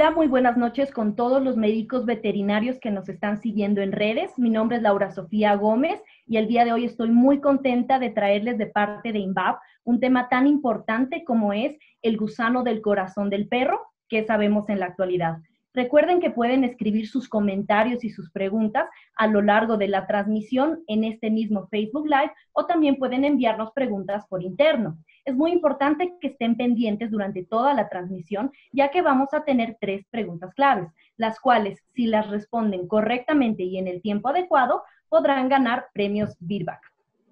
Hola, muy buenas noches con todos los médicos veterinarios que nos están siguiendo en redes. Mi nombre es Laura Sofía Gómez y el día de hoy estoy muy contenta de traerles de parte de INVAP un tema tan importante como es el gusano del corazón del perro, que sabemos en la actualidad. Recuerden que pueden escribir sus comentarios y sus preguntas a lo largo de la transmisión en este mismo Facebook Live o también pueden enviarnos preguntas por interno. Es muy importante que estén pendientes durante toda la transmisión, ya que vamos a tener 3 preguntas claves, las cuales, si las responden correctamente y en el tiempo adecuado, podrán ganar premios Virbac.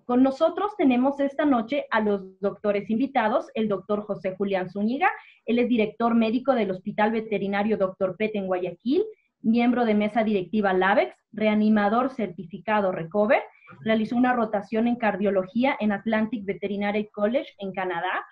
Con nosotros tenemos esta noche a los doctores invitados, el doctor José Julián Zúñiga, él es director médico del Hospital Veterinario Dr. Pet en Guayaquil, miembro de mesa directiva LAVEX, reanimador certificado Recover, realizó una rotación en cardiología en Atlantic Veterinary College en Canadá,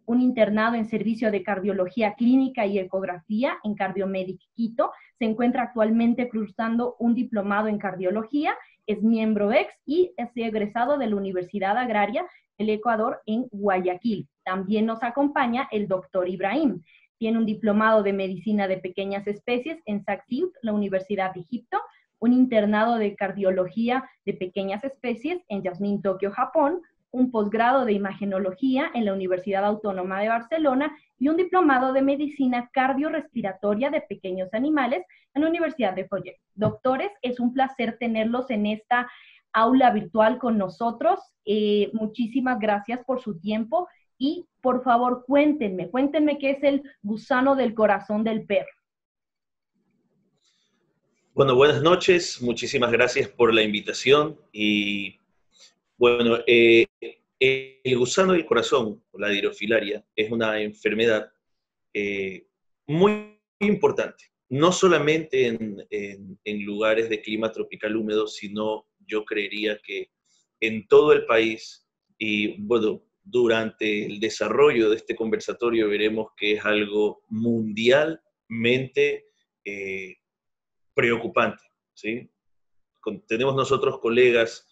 un internado en servicio de cardiología clínica y ecografía en Cardiomedic Quito, se encuentra actualmente cursando un diplomado en cardiología, es miembro ex y es egresado de la Universidad Agraria del Ecuador en Guayaquil. También nos acompaña el doctor Ibrahim. Tiene un diplomado de medicina de pequeñas especies en Saxiut, la Universidad de Egipto, un internado de cardiología de pequeñas especies en Yasmin, Tokio, Japón, un posgrado de imagenología en la Universidad Autónoma de Barcelona y un diplomado de medicina cardiorrespiratoria de pequeños animales en la Universidad de Follet. Doctores, es un placer tenerlos en esta aula virtual con nosotros. Muchísimas gracias por su tiempo y por favor cuéntenme qué es el gusano del corazón del perro. Bueno, buenas noches, muchísimas gracias por la invitación y bueno, el gusano del corazón, la dirofilaria, es una enfermedad muy importante, no solamente en lugares de clima tropical húmedo, sino yo creería que en todo el país y bueno, durante el desarrollo de este conversatorio veremos que es algo mundialmente eh, preocupante, ¿sí? Tenemos nosotros colegas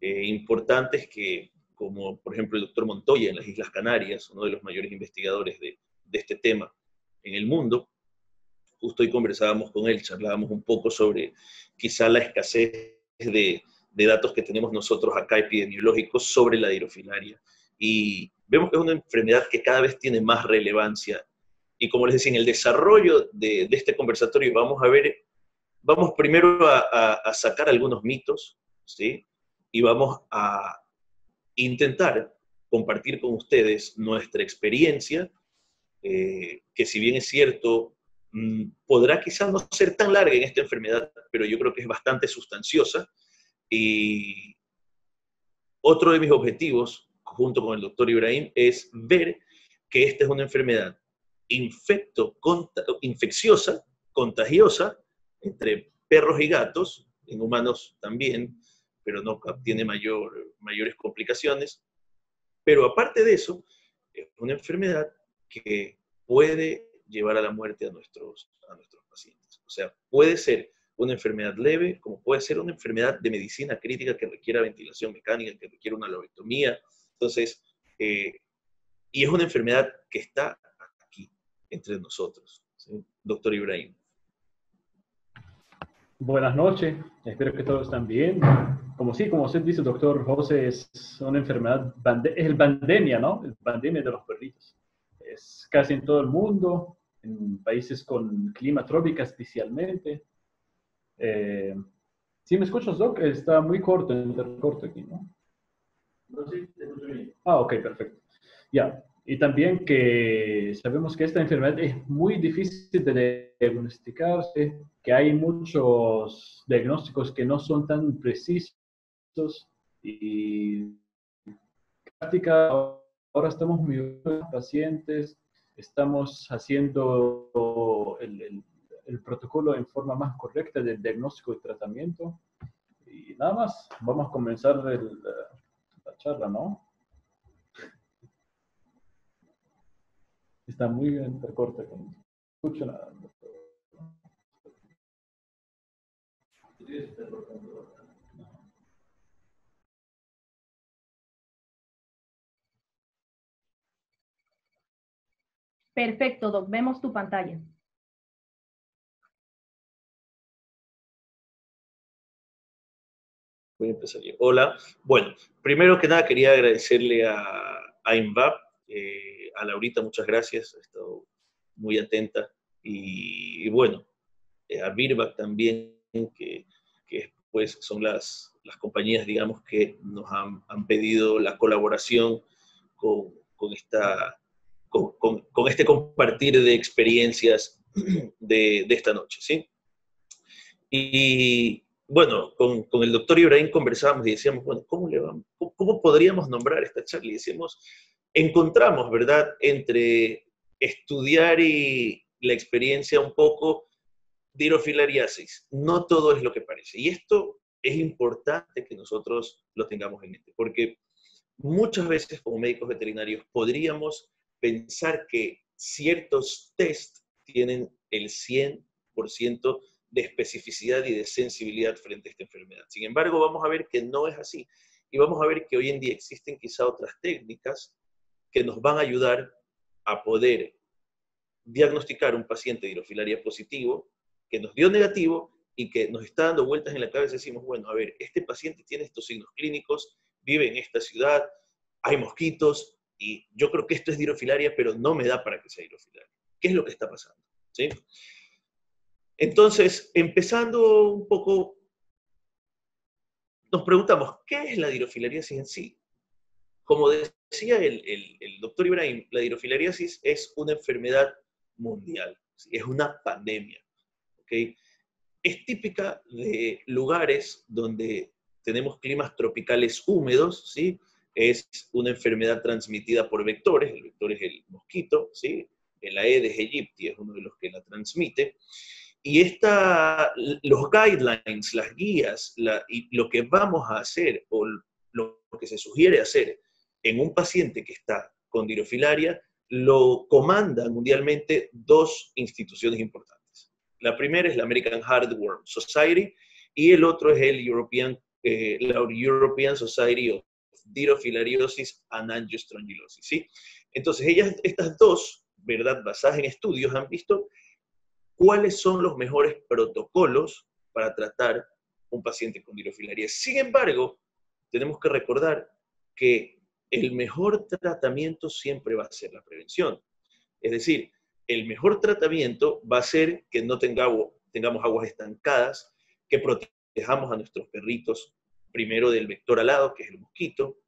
importantes que, como por ejemplo el doctor Montoya en las Islas Canarias, uno de los mayores investigadores de este tema en el mundo, justo hoy conversábamos con él, charlábamos un poco sobre quizá la escasez de datos que tenemos nosotros acá epidemiológicos sobre la dirofilaria. Y vemos que es una enfermedad que cada vez tiene más relevancia. Y como les decía, en el desarrollo de este conversatorio vamos primero a sacar algunos mitos, ¿sí? Y vamos a intentar compartir con ustedes nuestra experiencia, que si bien es cierto, podrá quizás no ser tan larga en esta enfermedad, pero yo creo que es bastante sustanciosa. Y otro de mis objetivos, junto con el doctor Ibrahim, es ver que esta es una enfermedad infecciosa, contagiosa, entre perros y gatos, en humanos también, pero no tiene mayores complicaciones. Pero aparte de eso, es una enfermedad que puede llevar a la muerte a nuestros pacientes. O sea, puede ser una enfermedad leve, como puede ser una enfermedad de medicina crítica que requiera ventilación mecánica, que requiera una lobectomía. Entonces, y es una enfermedad que está aquí, entre nosotros, ¿sí? Doctor Ibrahim. Buenas noches, espero que todos estén bien. Como usted dice, doctor José, es una enfermedad, es el pandemia, ¿no? El pandemia de los perritos. Es casi en todo el mundo, en países con clima trópico especialmente. ¿Sí me escuchas, Doc? Está muy corto, corto aquí, ¿no? No, sí, te escucho bien. Ah, ok, perfecto. Ya, y también que sabemos que esta enfermedad es muy difícil de diagnosticarse, que hay muchos diagnósticos que no son tan precisos y en práctica ahora estamos midiendo pacientes, estamos haciendo el protocolo en forma más correcta del diagnóstico y tratamiento. Y nada más, vamos a comenzar la charla, ¿no? Está muy bien, corta, no escucho nada. Perfecto, Doc, vemos tu pantalla. Voy a empezar yo. Hola. Bueno, primero que nada quería agradecerle a INVAP, a Laurita, muchas gracias, ha estado muy atenta. Y bueno, a Birback también, que pues son las compañías, digamos, que nos han pedido la colaboración con con este compartir de experiencias de esta noche, ¿sí? Y bueno, con el doctor Ibrahim conversábamos y decíamos, bueno, ¿cómo podríamos nombrar esta charla? Y decíamos, encontramos, ¿verdad?, entre estudiar y la experiencia un poco de dirofilariasis. No todo es lo que parece. Y esto es importante que nosotros lo tengamos en mente, porque muchas veces como médicos veterinarios podríamos pensar que ciertos test tienen el 100% de especificidad y de sensibilidad frente a esta enfermedad. Sin embargo, vamos a ver que no es así. Y vamos a ver que hoy en día existen quizá otras técnicas que nos van a ayudar a poder diagnosticar un paciente de hidrofilaria positivo que nos dio negativo y que nos está dando vueltas en la cabeza y decimos, bueno, a ver, este paciente tiene estos signos clínicos, vive en esta ciudad, hay mosquitos, y yo creo que esto es hidrofilaria, pero no me da para que sea hidrofilaria. ¿Qué es lo que está pasando? ¿Sí? Entonces, empezando un poco, nos preguntamos, ¿qué es la dirofilariasis en sí? Como decía el doctor Ibrahim, la dirofilariasis es una enfermedad mundial, ¿sí? Es una pandemia, ¿ok? Es típica de lugares donde tenemos climas tropicales húmedos, ¿sí? Es una enfermedad transmitida por vectores, el vector es el mosquito, ¿sí? El Aedes aegypti es uno de los que la transmite. Y los guidelines, las guías, y lo que vamos a hacer, o lo que se sugiere hacer en un paciente que está con dirofilaria, lo comandan mundialmente dos instituciones importantes. La primera es la American Heartworm Society y el otro es la European Society of Dirofilariosis and Angiostrongylosis, ¿sí? Entonces, estas dos, ¿verdad?, basadas en estudios, han visto cuáles son los mejores protocolos para tratar un paciente con dirofilaria. Sin embargo, tenemos que recordar que el mejor tratamiento siempre va a ser la prevención. Es decir, el mejor tratamiento va a ser que no tengamos aguas estancadas, que protejamos a nuestros perritos primero del vector alado, que es el mosquito,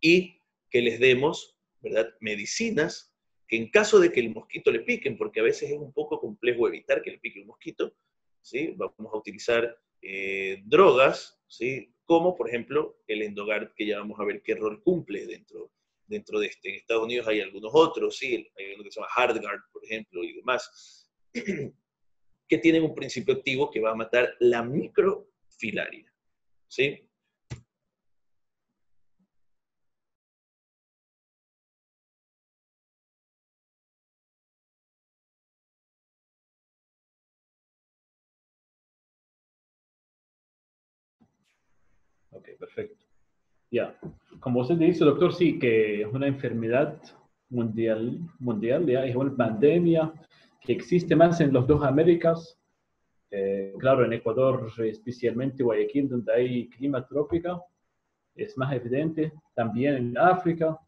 y que les demos, ¿verdad?, medicinas que en caso de que el mosquito le piquen, porque a veces es un poco complejo evitar que le pique un mosquito, ¿sí?, vamos a utilizar drogas, ¿sí?, como por ejemplo el Endogard, que ya vamos a ver qué rol cumple dentro de este. En Estados Unidos hay algunos otros, ¿sí?, hay uno que se llama Hardguard, por ejemplo, y demás, que tienen un principio activo que va a matar la microfilaria, ¿sí? Ok, perfecto. Ya, como usted dice, doctor, sí, que es una enfermedad mundial, ya, es una pandemia que existe más en las dos Américas. Claro, en Ecuador, especialmente Guayaquil, donde hay clima trópico, es más evidente. También en África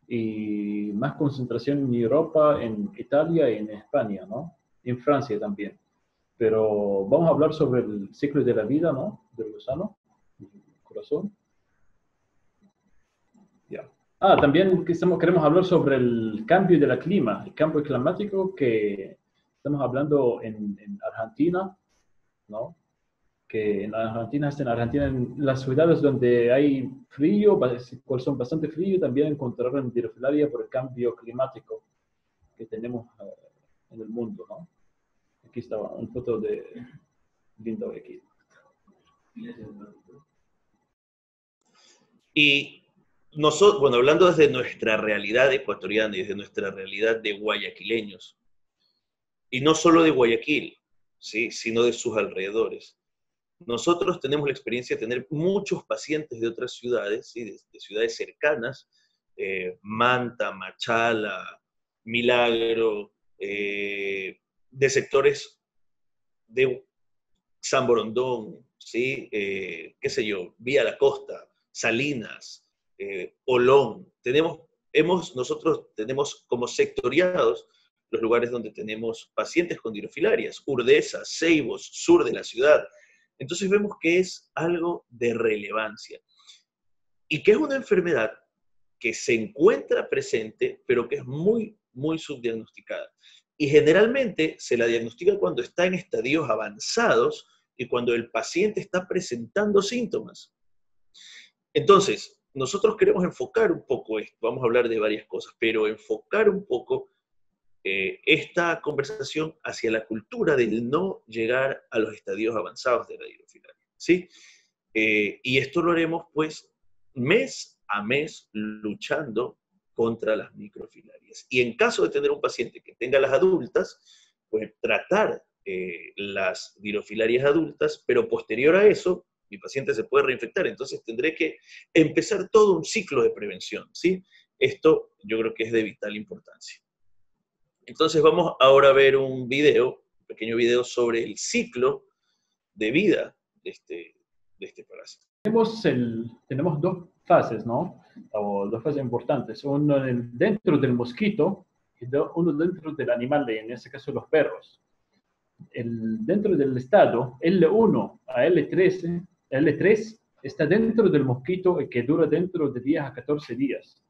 y más concentración en Europa, en Italia y en España, ¿no? En Francia también. Pero vamos a hablar sobre el ciclo de la vida, ¿no? Del gusano, del corazón. Ya. También queremos hablar sobre el cambio de la clima, el cambio climático que estamos hablando en Argentina, ¿no? Que en Argentina, en las ciudades donde hay frío, son bastante frío, también encontrarán dirofilaria por el cambio climático que tenemos en el mundo, ¿no? Aquí está una foto de lindo aquí. Y nosotros, bueno, hablando desde nuestra realidad ecuatoriana y desde nuestra realidad de guayaquileños, y no solo de Guayaquil, ¿sí?, sino de sus alrededores. Nosotros tenemos la experiencia de tener muchos pacientes de otras ciudades, ¿sí?, de ciudades cercanas, Manta, Machala, Milagro, de sectores San Borondón, ¿sí? Qué sé yo, Vía la Costa, Salinas, Olón. Nosotros tenemos como sectoriados los lugares donde tenemos pacientes con dirofilarias, Urdesa, Ceibos, sur de la ciudad. Entonces vemos que es algo de relevancia y que es una enfermedad que se encuentra presente, pero que es muy, muy subdiagnosticada. Y generalmente se la diagnostica cuando está en estadios avanzados y cuando el paciente está presentando síntomas. Entonces, nosotros queremos enfocar un poco esto, vamos a hablar de varias cosas, pero enfocar un poco esta conversación hacia la cultura del no llegar a los estadios avanzados de la dirofilaria, ¿sí? Y esto lo haremos, pues, mes a mes luchando contra las microfilarias. Y en caso de tener un paciente que tenga las adultas, pues tratar las dirofilarias adultas, pero posterior a eso, mi paciente se puede reinfectar, entonces tendré que empezar todo un ciclo de prevención, ¿sí? Esto yo creo que es de vital importancia. Entonces vamos ahora a ver un pequeño video sobre el ciclo de vida de este parásito. Tenemos dos fases, ¿no? O dos fases importantes. Uno dentro del mosquito y uno dentro del animal, en este caso los perros. Dentro del estado L1 a L3 está dentro del mosquito que dura dentro de 10 a 14 días.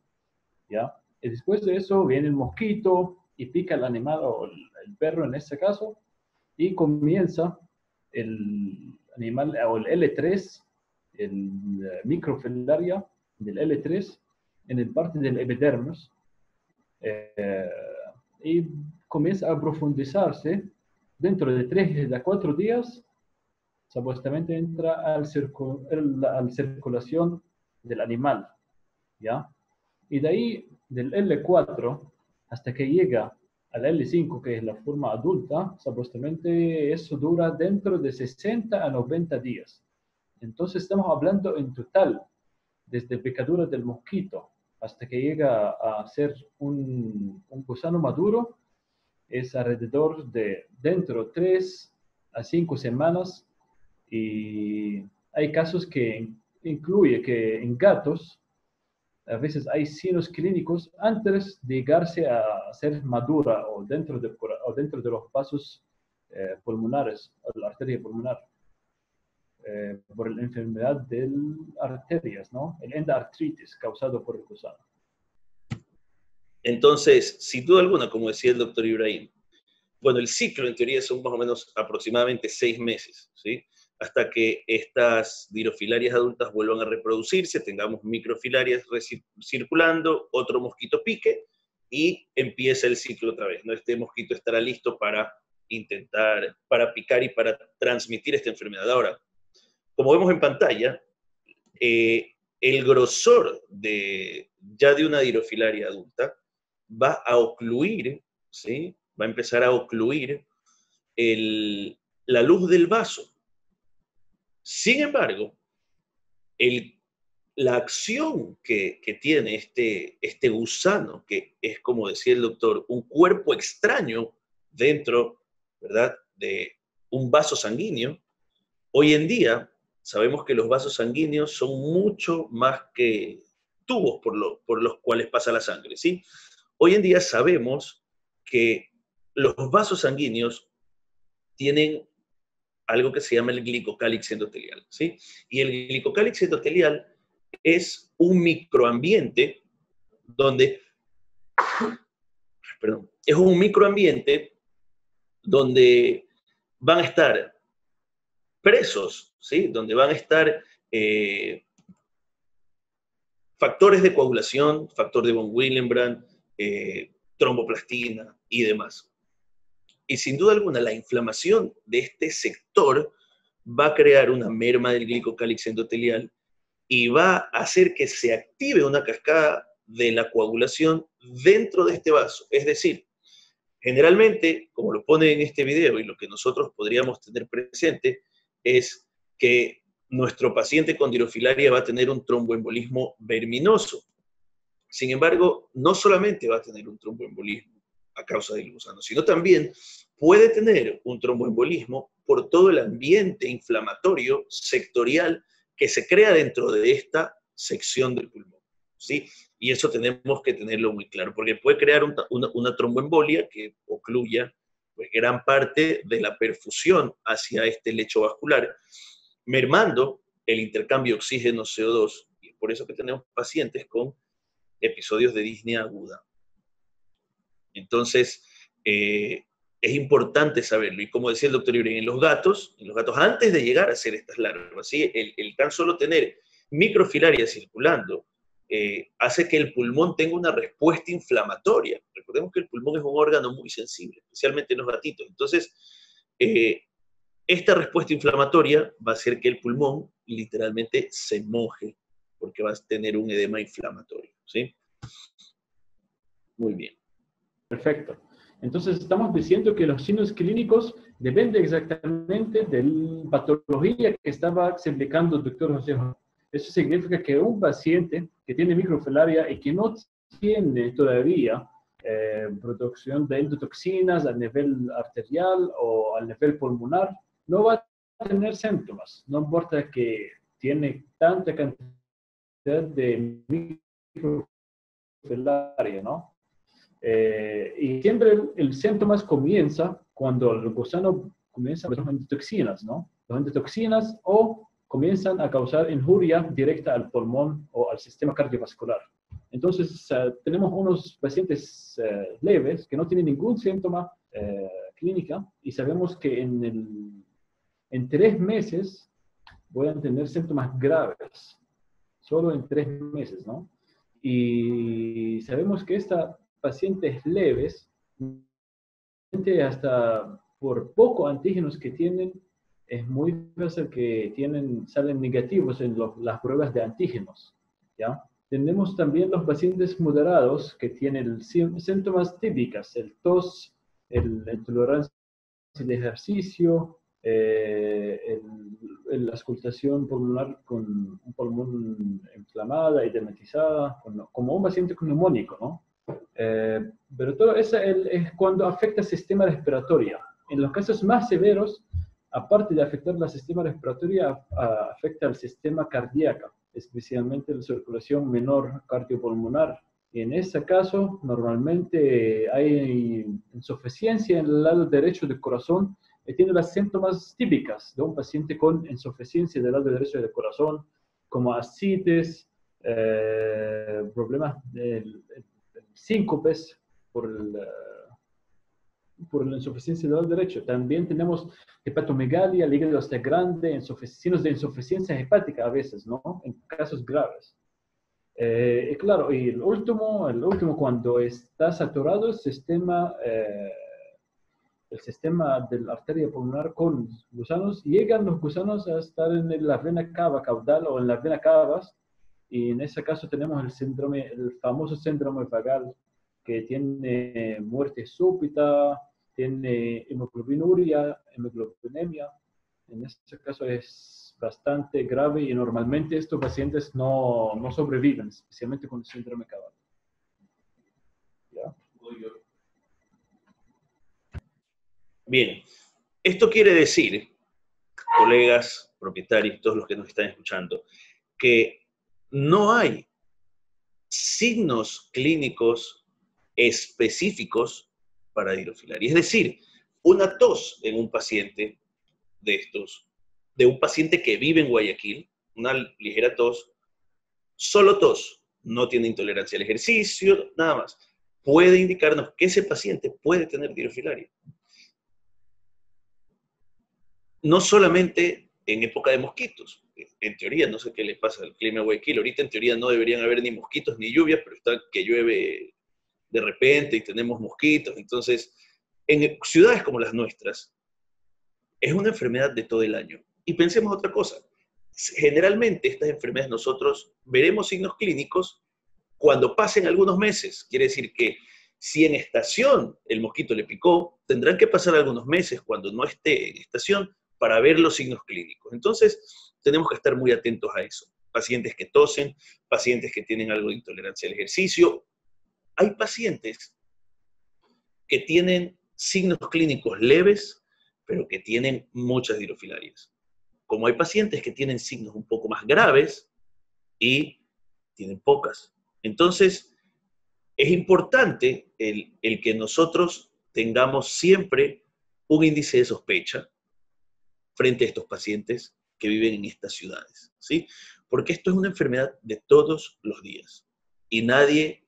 ¿Ya? Y después de eso viene el mosquito y pica al animal o el perro en este caso y comienza el animal o el L3, el microfilaria del L3 en el parte del epidermis y comienza a profundizarse. Dentro de 3 a 4 días, supuestamente entra a la circulación del animal, ¿ya? Y de ahí, del L4 hasta que llega al L5, que es la forma adulta, supuestamente eso dura dentro de 60 a 90 días. Entonces estamos hablando en total, desde picadura del mosquito hasta que llega a ser un gusano maduro, es alrededor de dentro 3 a 5 semanas, y hay casos que incluye que en gatos a veces hay signos clínicos antes de llegarse a ser madura o dentro de los vasos pulmonares, o la arteria pulmonar, por la enfermedad de arterias, ¿no? El endartritis causado por el gusano. Entonces, sin duda alguna, como decía el doctor Ibrahim, bueno, el ciclo en teoría son más o menos aproximadamente 6 meses, ¿sí? Hasta que estas dirofilarias adultas vuelvan a reproducirse, tengamos microfilarias circulando, otro mosquito pique y empieza el ciclo otra vez, ¿no? Este mosquito estará listo para picar y para transmitir esta enfermedad. Ahora, como vemos en pantalla, el grosor ya de una dirofilaria adulta va a ocluir, ¿sí? Va a empezar a ocluir la luz del vaso. Sin embargo, la acción que tiene este gusano, que es, como decía el doctor, un cuerpo extraño dentro, ¿verdad?, de un vaso sanguíneo, hoy en día sabemos que los vasos sanguíneos son mucho más que tubos por los cuales pasa la sangre, ¿sí? Hoy en día sabemos que los vasos sanguíneos tienen algo que se llama el glicocálix endotelial, ¿sí? Y el glicocálix endotelial es un microambiente donde van a estar presos, ¿sí? Donde van a estar factores de coagulación, factor de von Willebrand, tromboplastina y demás. Y sin duda alguna, la inflamación de este sector va a crear una merma del glicocálix endotelial y va a hacer que se active una cascada de la coagulación dentro de este vaso. Es decir, generalmente, como lo pone en este video y lo que nosotros podríamos tener presente, es que nuestro paciente con dirofilaria va a tener un tromboembolismo verminoso. Sin embargo, no solamente va a tener un tromboembolismo a causa del gusano, sino también puede tener un tromboembolismo por todo el ambiente inflamatorio sectorial que se crea dentro de esta sección del pulmón, ¿sí? Y eso tenemos que tenerlo muy claro, porque puede crear una tromboembolia que ocluya pues, gran parte de la perfusión hacia este lecho vascular, mermando el intercambio oxígeno-CO2, y por eso que tenemos pacientes con episodios de disnea aguda. Entonces, es importante saberlo. Y como decía el doctor Ibrahim, en los gatos antes de llegar a hacer estas larvas, ¿sí? el tan solo tener microfilaria circulando hace que el pulmón tenga una respuesta inflamatoria. Recordemos que el pulmón es un órgano muy sensible, especialmente en los gatitos. Entonces, esta respuesta inflamatoria va a hacer que el pulmón literalmente se moje, porque va a tener un edema inflamatorio, ¿sí? Muy bien. Perfecto. Entonces, estamos diciendo que los signos clínicos dependen exactamente de la patología que estaba explicando el doctor José Juan. Eso significa que un paciente que tiene microfilaria y que no tiene todavía producción de endotoxinas a nivel arterial o a nivel pulmonar, no va a tener síntomas. No importa que tiene tanta cantidad de microfilaria, ¿no? Y siempre el síntoma comienza cuando el gusano comienza a producir endotoxinas, ¿no? Las endotoxinas o comienzan a causar injuria directa al pulmón o al sistema cardiovascular. Entonces, tenemos unos pacientes leves que no tienen ningún síntoma clínica y sabemos que en 3 meses pueden tener síntomas graves, solo en 3 meses, ¿no? Y sabemos que esta pacientes leves, hasta por poco antígenos que tienen, es muy fácil que salen negativos en las pruebas de antígenos, ¿ya? Tenemos también los pacientes moderados que tienen síntomas típicos, el tos, la intolerancia de ejercicio, la auscultación pulmonar con un pulmón inflamada, edematizada, como un paciente neumónico, ¿no? Pero todo eso es cuando afecta el sistema respiratorio. En los casos más severos, aparte de afectar el sistema respiratorio, afecta al sistema cardíaco, especialmente la circulación menor cardiopulmonar. Y en ese caso, normalmente hay insuficiencia en el lado derecho del corazón y tiene las síntomas típicas de un paciente con insuficiencia del lado derecho del corazón, como ascites, problemas del síncopes por la insuficiencia del lado derecho. También tenemos hepatomegalia, el hígado está grande, signos de insuficiencia hepática a veces, ¿no? En casos graves. Y claro, y el último, cuando está saturado el sistema de la arteria pulmonar con gusanos, llegan los gusanos a estar en la vena cava caudal o en la vena cavas, y en ese caso tenemos el famoso síndrome vagal, que tiene muerte súbita, tiene hemoglobinuria, hemoglobinemia. En este caso es bastante grave y normalmente estos pacientes no sobreviven, especialmente con el síndrome vagal. ¿Ya? Bien, esto quiere decir, colegas, propietarios, todos los que nos están escuchando, que no hay signos clínicos específicos para hidrofilaria. Es decir, una tos en un paciente de estos, de un paciente que vive en Guayaquil, una ligera tos, solo tos, no tiene intolerancia al ejercicio, nada más, puede indicarnos que ese paciente puede tener hidrofilaria. No solamente en época de mosquitos. En teoría, no sé qué le pasa al clima de Guayaquil. Ahorita en teoría no deberían haber ni mosquitos ni lluvias, pero está que llueve de repente y tenemos mosquitos. Entonces, en ciudades como las nuestras, es una enfermedad de todo el año. Y pensemos otra cosa. Generalmente estas enfermedades nosotros veremos signos clínicos cuando pasen algunos meses. Quiere decir que si en estación el mosquito le picó, tendrán que pasar algunos meses cuando no esté en estación para ver los signos clínicos. Entonces, tenemos que estar muy atentos a eso. Pacientes que tosen, pacientes que tienen algo de intolerancia al ejercicio. Hay pacientes que tienen signos clínicos leves, pero que tienen muchas dirofilarias. Como hay pacientes que tienen signos un poco más graves y tienen pocas. Entonces, es importante el que nosotros tengamos siempre un índice de sospecha frente a estos pacientes que viven en estas ciudades, ¿sí? Porque esto es una enfermedad de todos los días y nadie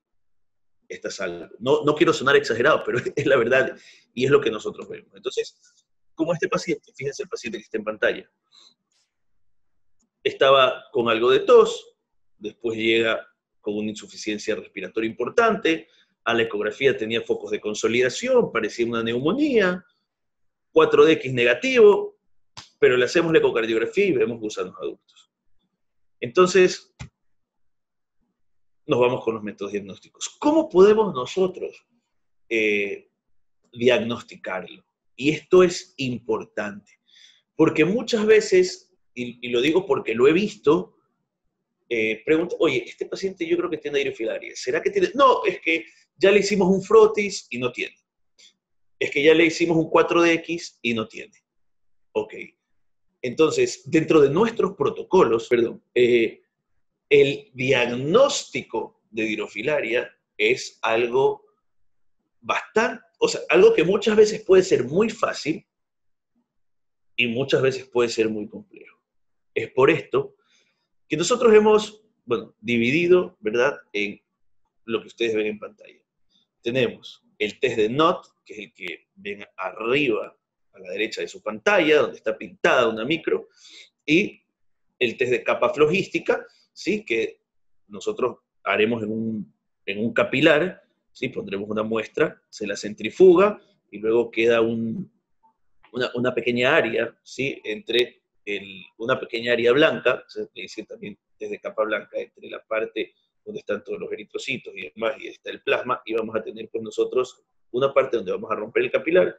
está salvo. No quiero sonar exagerado, pero es la verdad y es lo que nosotros vemos. Entonces, como este paciente, fíjense el paciente que está en pantalla, estaba con algo de tos, después llega con una insuficiencia respiratoria importante, a la ecografía tenía focos de consolidación, parecía una neumonía, 4DX negativo, pero le hacemos la ecocardiografía y vemos gusanos adultos. Entonces, nos vamos con los métodos diagnósticos. ¿Cómo podemos nosotros diagnosticarlo? Y esto es importante, porque muchas veces, y lo digo porque lo he visto, pregunto, oye, este paciente yo creo que tiene dirofilarias, ¿será que tiene? No, es que ya le hicimos un frotis y no tiene. Es que ya le hicimos un 4DX y no tiene. Ok. Entonces, dentro de nuestros protocolos, el diagnóstico de dirofilaria es algo bastante, o sea, algo que muchas veces puede ser muy fácil y muchas veces puede ser muy complejo. Es por esto que nosotros hemos, bueno, dividido, ¿verdad?, en lo que ustedes ven en pantalla. Tenemos el test de NOT, que es el que ven arriba a la derecha de su pantalla, donde está pintada una micro, y el test de capa flogística, ¿sí?, que nosotros haremos en un capilar, ¿sí?, pondremos una muestra, se la centrifuga, y luego queda una pequeña área, ¿sí?, entre una pequeña área blanca, se le dice también desde capa blanca, entre la parte donde están todos los eritrocitos y demás, y está el plasma, y vamos a tener con nosotros una parte donde vamos a romper el capilar.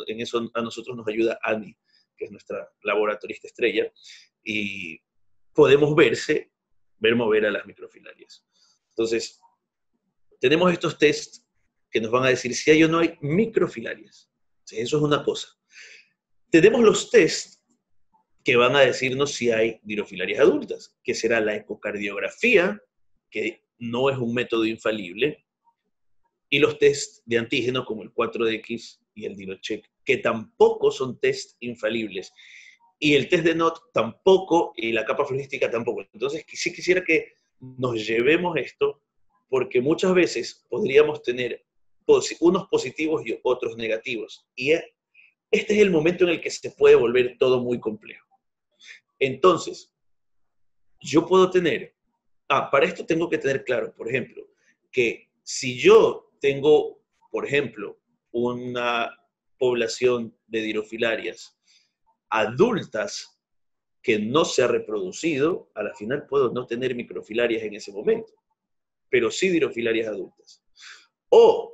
En eso a nosotros nos ayuda Ani, que es nuestra laboratorista estrella, y podemos ver mover a las microfilarias. Entonces, tenemos estos tests que nos van a decir si hay o no hay microfilarias. ¿Sí? Eso es una cosa. Tenemos los tests que van a decirnos si hay dirofilarias adultas, que será la ecocardiografía, que no es un método infalible, y los tests de antígeno como el 4DX y el Dirocheck, que tampoco son test infalibles. Y el test de NOT tampoco, y la capa flogística tampoco. Entonces, sí quisiera que nos llevemos esto, porque muchas veces podríamos tener unos positivos y otros negativos. Y este es el momento en el que se puede volver todo muy complejo. Entonces, yo puedo tener, para esto tengo que tener claro, por ejemplo, que si yo tengo, por ejemplo, una población de dirofilarias adultas que no se ha reproducido, a la final puedo no tener microfilarias en ese momento, pero sí dirofilarias adultas. O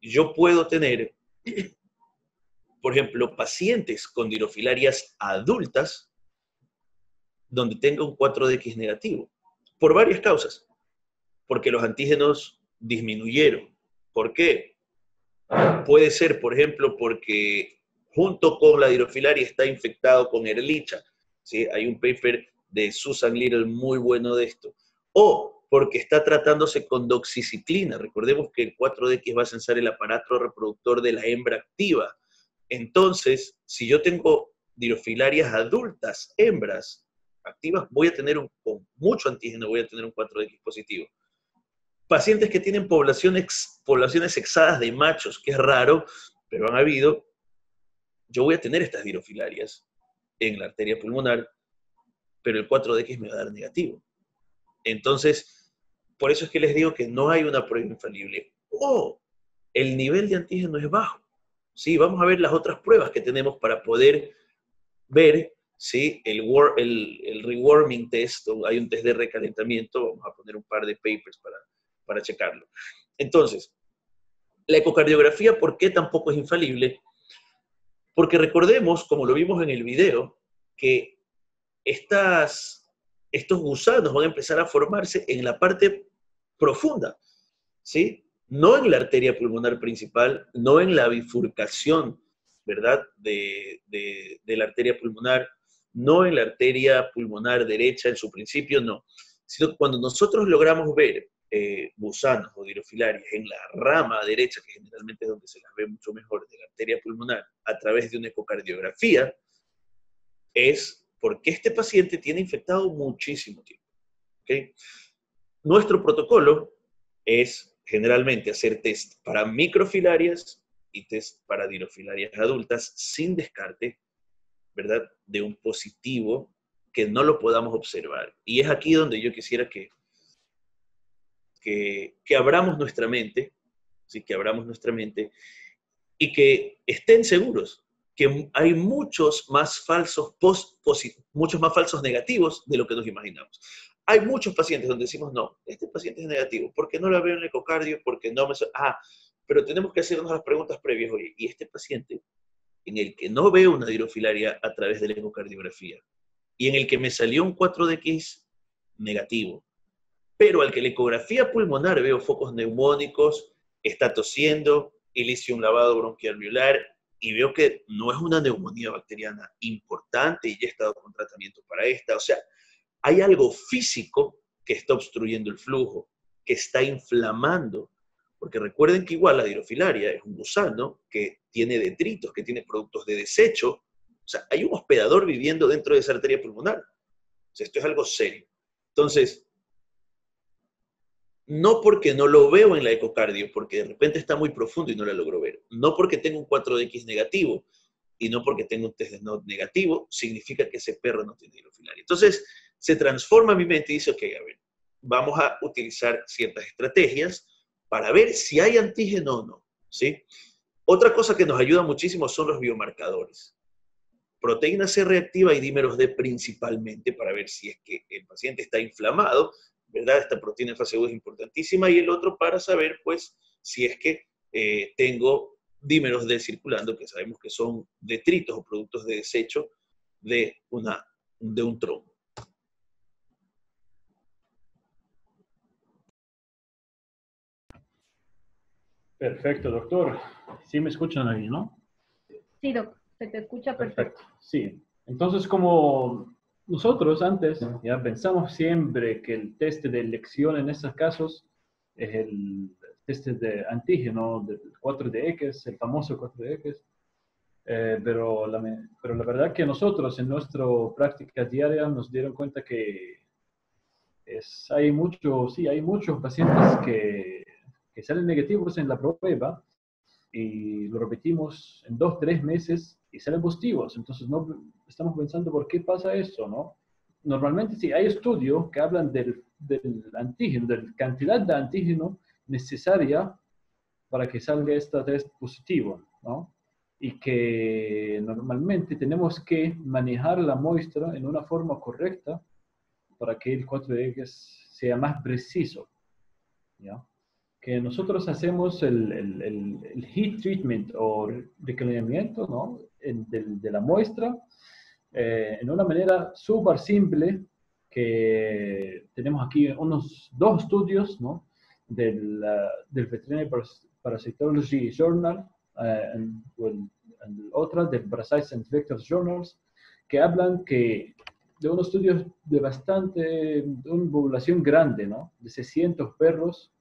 yo puedo tener, por ejemplo, pacientes con dirofilarias adultas donde tenga un 4DX negativo, por varias causas. Porque los antígenos disminuyeron. ¿Por qué? Puede ser, por ejemplo, porque junto con la dirofilaria está infectado con Ehrlichia. ¿Sí? Hay un paper de Susan Little muy bueno de esto. O porque está tratándose con doxiciclina. Recordemos que el 4DX va a censar el aparato reproductor de la hembra activa. Entonces, si yo tengo dirofilarias adultas, hembras activas, voy a tener con mucho antígeno, voy a tener un 4DX positivo. Pacientes que tienen poblaciones exadas de machos, que es raro, pero han habido, yo voy a tener estas dirofilarias en la arteria pulmonar, pero el 4DX me va a dar negativo. Entonces, por eso es que les digo que no hay una prueba infalible. El nivel de antígeno es bajo. Sí, vamos a ver las otras pruebas que tenemos para poder ver si el rewarming test, o hay un test de recalentamiento, vamos a poner un par de papers para checarlo. Entonces, la ecocardiografía, ¿por qué tampoco es infalible? Porque recordemos, como lo vimos en el video, que estos gusanos van a empezar a formarse en la parte profunda, ¿sí? No en la arteria pulmonar principal, no en la bifurcación ¿verdad? De la arteria pulmonar, no en la arteria pulmonar derecha en su principio, no, sino cuando nosotros logramos ver gusanos o dirofilarias en la rama derecha, que generalmente es donde se las ve mucho mejor, de la arteria pulmonar, a través de una ecocardiografía, es porque este paciente tiene infectado muchísimo tiempo. ¿Okay? Nuestro protocolo es generalmente hacer test para microfilarias y test para dirofilarias adultas sin descarte, ¿verdad? De un positivo que no lo podamos observar. Y es aquí donde yo quisiera que abramos nuestra mente, ¿sí? Que abramos nuestra mente y que estén seguros que hay muchos más falsos muchos más falsos negativos de lo que nos imaginamos. Hay muchos pacientes donde decimos, no, este paciente es negativo, porque no lo veo en el ecocardio, porque no me... pero tenemos que hacernos las preguntas previas, oye, y este paciente en el que no veo una dirofilaria a través de la ecocardiografía, y en el que me salió un 4DX negativo, pero al que la ecografía pulmonar veo focos neumónicos, está tosiendo, y le hice un lavado bronquialveolar, y veo que no es una neumonía bacteriana importante, y ya he estado con tratamiento para esta. O sea, hay algo físico que está obstruyendo el flujo, que está inflamando, porque recuerden que igual la dirofilaria es un gusano que tiene detritos, que tiene productos de desecho. O sea, hay un hospedador viviendo dentro de esa arteria pulmonar. O sea, esto es algo serio. Entonces, no porque no lo veo en la ecocardio, porque de repente está muy profundo y no la logro ver. No porque tengo un 4DX negativo y no porque tengo un test de NOT negativo, significa que ese perro no tiene dirofilaria. Entonces, se transforma mi mente y dice, ok, a ver, vamos a utilizar ciertas estrategias para ver si hay antígeno o no, ¿sí? Otra cosa que nos ayuda muchísimo son los biomarcadores. Proteína C reactiva y dímeros D principalmente para ver si es que el paciente está inflamado, ¿verdad? Esta proteína en fase 1 es importantísima, y el otro para saber, pues, si es que tengo dímeros D circulando, que sabemos que son detritos o productos de desecho de un trombo. Perfecto, doctor. Sí me escuchan ahí, ¿no? Sí, doctor, se te escucha perfecto. Sí. Entonces, como nosotros antes ya pensamos siempre que el test de elección en estos casos es el test de antígeno del 4DX, el famoso 4DX, pero la verdad que nosotros en nuestra práctica diaria nos dieron cuenta que hay muchos pacientes que salen negativos en la prueba y lo repetimos en 2-3 meses y salen positivos. Entonces no estamos pensando por qué pasa eso, ¿no? Normalmente sí hay estudios que hablan del antígeno, de la cantidad de antígeno necesaria para que salga este test positivo, ¿no? Y que normalmente tenemos que manejar la muestra en una forma correcta para que el 4DX sea más preciso, ¿ya? Que nosotros hacemos el heat treatment o recalentamiento, ¿no? de la muestra en una manera súper simple, que tenemos aquí unos 2 estudios, ¿no? del Veterinary Parasitology Journal y otra del Parasites and Vectors Journals, que hablan de unos estudios de una población grande, ¿no? De 600 perros,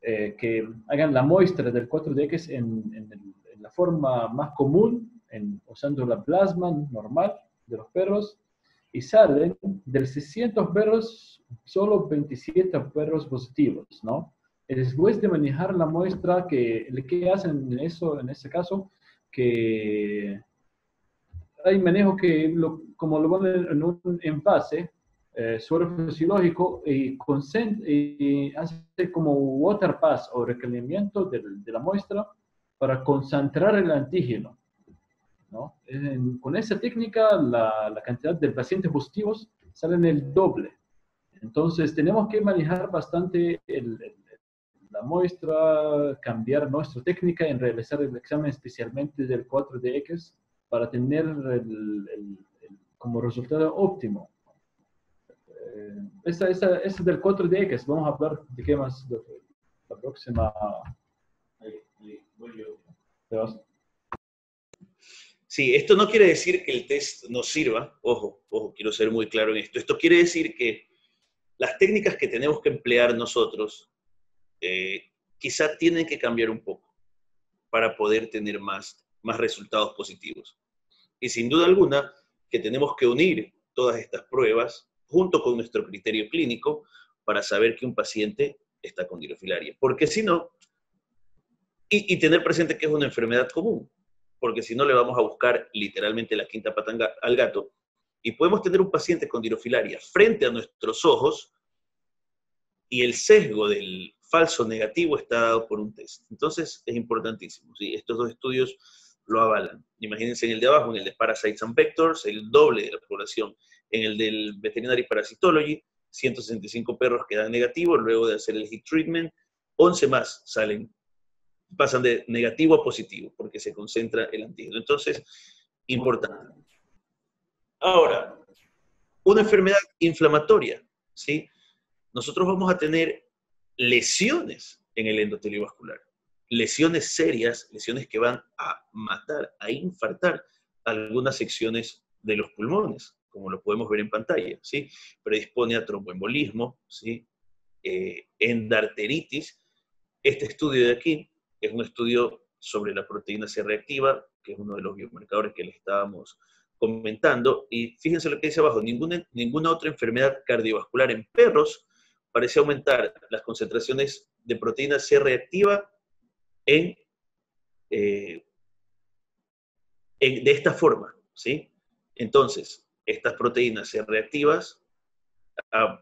que hagan la muestra del 4DX en la forma más común, usando la plasma normal de los perros, y salen del 600 perros, solo 27 perros positivos, ¿no? Y después de manejar la muestra, ¿qué hacen en ese caso? Que hay manejo como lo ponen en un envase, suero fisiológico, y hace como water pass o recalentamiento de la muestra para concentrar el antígeno, ¿no? Con esa técnica la cantidad de pacientes positivos salen el doble. Entonces tenemos que manejar bastante la muestra, cambiar nuestra técnica en realizar el examen especialmente del 4DX para tener como resultado óptimo. Esa es del 4DX. Vamos a hablar de qué más la próxima. Sí, esto no quiere decir que el test no sirva, ojo, ojo, quiero ser muy claro en esto. Esto quiere decir que las técnicas que tenemos que emplear nosotros quizá tienen que cambiar un poco para poder tener más resultados positivos. Y sin duda alguna que tenemos que unir todas estas pruebas junto con nuestro criterio clínico para saber que un paciente está con dirofilaria. Porque si no, y tener presente que es una enfermedad común, porque si no le vamos a buscar literalmente la quinta pata al gato, y podemos tener un paciente con dirofilaria frente a nuestros ojos, y el sesgo del falso negativo está dado por un test. Entonces es importantísimo, ¿sí? Estos dos estudios lo avalan. Imagínense en el de abajo, en el de Parasites and Vectors, el doble de la población. En el del Veterinary Parasitology, 165 perros quedan negativos, luego de hacer el heat treatment, 11 más pasan de negativo a positivo, porque se concentra el antígeno. Entonces, importante. Ahora, una enfermedad inflamatoria, ¿sí? Nosotros vamos a tener lesiones en el endotelio vascular. Lesiones serias, lesiones que van a matar, a infartar algunas secciones de los pulmones, como lo podemos ver en pantalla, ¿sí? Predispone a tromboembolismo, ¿sí? Endarteritis. Este estudio de aquí es un estudio sobre la proteína C reactiva, que es uno de los biomarcadores que les estábamos comentando, y fíjense lo que dice abajo, ninguna otra enfermedad cardiovascular en perros parece aumentar las concentraciones de proteína C reactiva de esta forma, ¿sí? Entonces, estas proteínas C reactivas,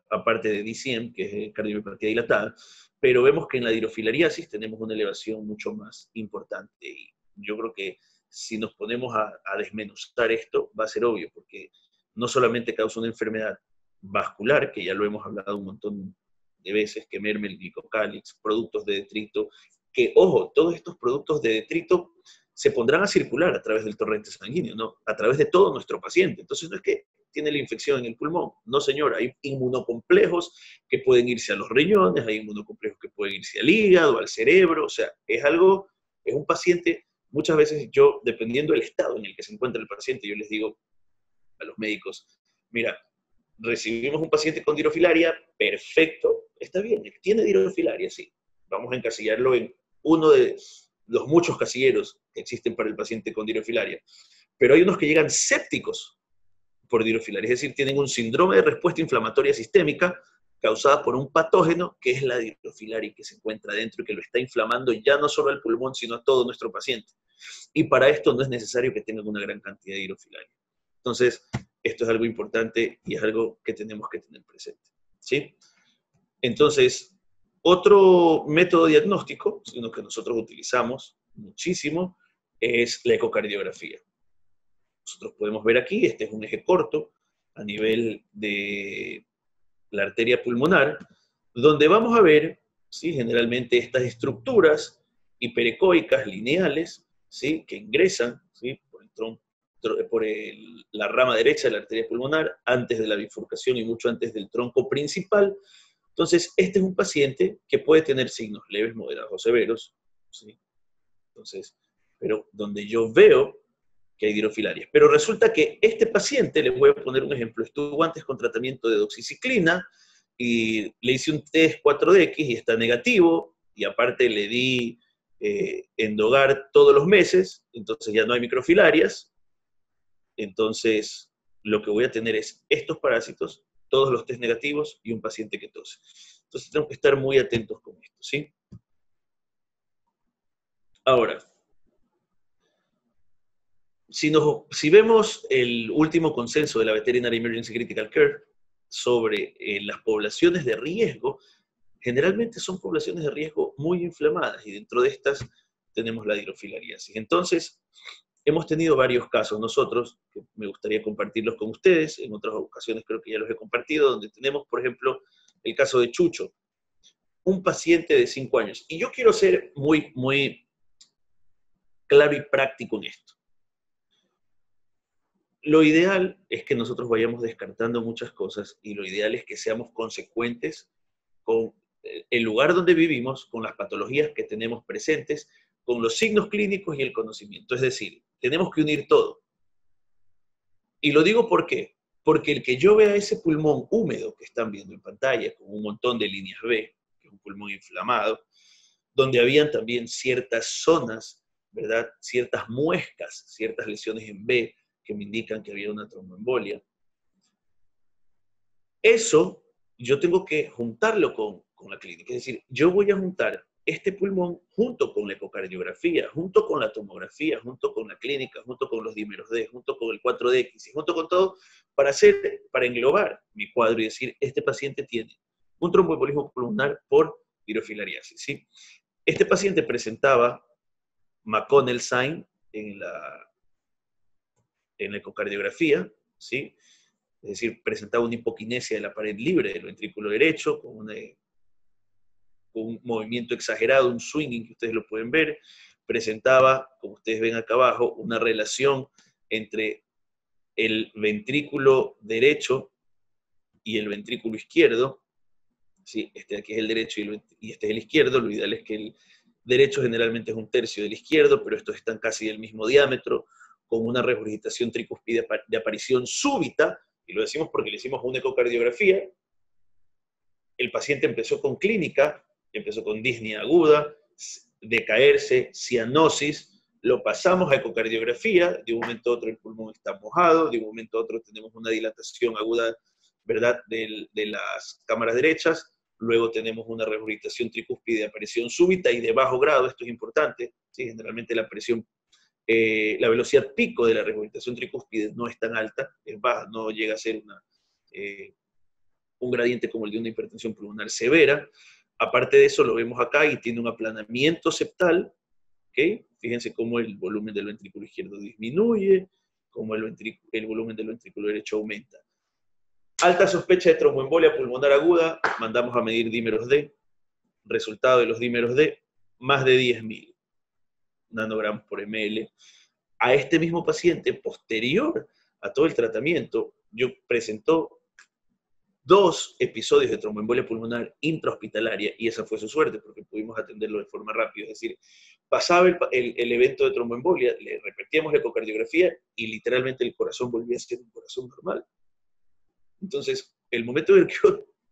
aparte de DCM, que es cardiomiopatía dilatada, pero vemos que en la dirofilariasis tenemos una elevación mucho más importante. Y yo creo que si nos ponemos a desmenuzar esto, va a ser obvio, porque no solamente causa una enfermedad vascular, que ya lo hemos hablado un montón de veces, que merma el glicocálix, productos de detrito, que, ojo, todos estos productos de detrito se pondrán a circular a través del torrente sanguíneo, ¿no? A través de todo nuestro paciente. Entonces no es que tiene la infección en el pulmón. No, señor, hay inmunocomplejos que pueden irse a los riñones, hay inmunocomplejos que pueden irse al hígado, al cerebro, o sea, es un paciente, muchas veces yo, dependiendo del estado en el que se encuentra el paciente, yo les digo a los médicos, mira, recibimos un paciente con dirofilaria, perfecto, está bien, tiene dirofilaria, sí, vamos a encasillarlo en uno de los muchos casilleros que existen para el paciente con dirofilaria, pero hay unos que llegan sépticos por dirofilaria, es decir, tienen un síndrome de respuesta inflamatoria sistémica causada por un patógeno que es la dirofilaria que se encuentra dentro y que lo está inflamando ya no solo al pulmón, sino a todo nuestro paciente. Y para esto no es necesario que tengan una gran cantidad de dirofilaria. Entonces, esto es algo importante y es algo que tenemos que tener presente, ¿sí? Entonces, otro método diagnóstico, sino que nosotros utilizamos muchísimo, es la ecocardiografía. Nosotros podemos ver aquí, este es un eje corto a nivel de la arteria pulmonar, donde vamos a ver, ¿sí? Generalmente estas estructuras hiperecoicas lineales, ¿sí? Que ingresan, ¿sí? por la rama derecha de la arteria pulmonar, antes de la bifurcación y mucho antes del tronco principal. Entonces, este es un paciente que puede tener signos leves, moderados o severos, ¿sí? Entonces, pero donde yo veo que hay dirofilarias. Pero resulta que este paciente, les voy a poner un ejemplo, estuvo antes con tratamiento de doxiciclina y le hice un test 4DX y está negativo, y aparte le di Endogar todos los meses, entonces ya no hay microfilarias. Entonces, lo que voy a tener es estos parásitos, todos los test negativos y un paciente que tose. Entonces, tenemos que estar muy atentos con esto, ¿sí? Ahora, si vemos el último consenso de la Veterinary Emergency Critical Care sobre las poblaciones de riesgo, generalmente son poblaciones de riesgo muy inflamadas y dentro de estas tenemos la dirofilariasis. Entonces, hemos tenido varios casos nosotros, que me gustaría compartirlos con ustedes, en otras ocasiones creo que ya los he compartido, donde tenemos, por ejemplo, el caso de Chucho, un paciente de 5 años. Y yo quiero ser muy, muy claro y práctico en esto. Lo ideal es que nosotros vayamos descartando muchas cosas y lo ideal es que seamos consecuentes con el lugar donde vivimos, con las patologías que tenemos presentes, con los signos clínicos y el conocimiento. Es decir, tenemos que unir todo. Y lo digo ¿por qué? Porque el que yo vea ese pulmón húmedo que están viendo en pantalla, con un montón de líneas B, que es un pulmón inflamado, donde habían también ciertas zonas, ¿verdad? Ciertas muescas, ciertas lesiones en B que me indican que había una tromboembolia. Eso yo tengo que juntarlo con la clínica. Es decir, yo voy a juntar este pulmón junto con la ecocardiografía, junto con la tomografía, junto con la clínica, junto con los dímeros D, junto con el 4DX y junto con todo para englobar mi cuadro y decir, este paciente tiene un tromboembolismo pulmonar por dirofilariasis, ¿sí? Este paciente presentaba McConnell sign en la ecocardiografía, ¿sí? Es decir, presentaba una hipoquinesia de la pared libre del ventrículo derecho, con un movimiento exagerado, un swinging que ustedes lo pueden ver. Presentaba, como ustedes ven acá abajo, una relación entre el ventrículo derecho y el ventrículo izquierdo. ¿Sí? Este de aquí es el derecho y este es el izquierdo. Lo ideal es que el derecho generalmente es un tercio del izquierdo, pero estos están casi del mismo diámetro, con una regurgitación tricúspide de aparición súbita, y lo decimos porque le hicimos una ecocardiografía. El paciente empezó con clínica, empezó con disnea aguda, decaerse, cianosis, lo pasamos a ecocardiografía, de un momento a otro el pulmón está mojado, de un momento a otro tenemos una dilatación aguda, ¿verdad?, de las cámaras derechas, luego tenemos una regurgitación tricúspide de aparición súbita y de bajo grado, esto es importante, ¿sí? Generalmente la presión, la velocidad pico de la regurgitación tricúspide no es tan alta, es baja, no llega a ser un gradiente como el de una hipertensión pulmonar severa. Aparte de eso, lo vemos acá y tiene un aplanamiento septal, ¿ok? Fíjense cómo el volumen del ventrículo izquierdo disminuye, cómo el volumen del ventrículo derecho aumenta. Alta sospecha de tromboembolia pulmonar aguda, mandamos a medir dímeros D. Resultado de los dímeros D, más de 10.000 nanogramos por ml. A este mismo paciente, posterior a todo el tratamiento, yo presentó 2 episodios de tromboembolia pulmonar intrahospitalaria, y esa fue su suerte, porque pudimos atenderlo de forma rápida. Es decir, pasaba el evento de tromboembolia, le repetíamos la ecocardiografía, y literalmente el corazón volvía a ser un corazón normal. Entonces, el momento en que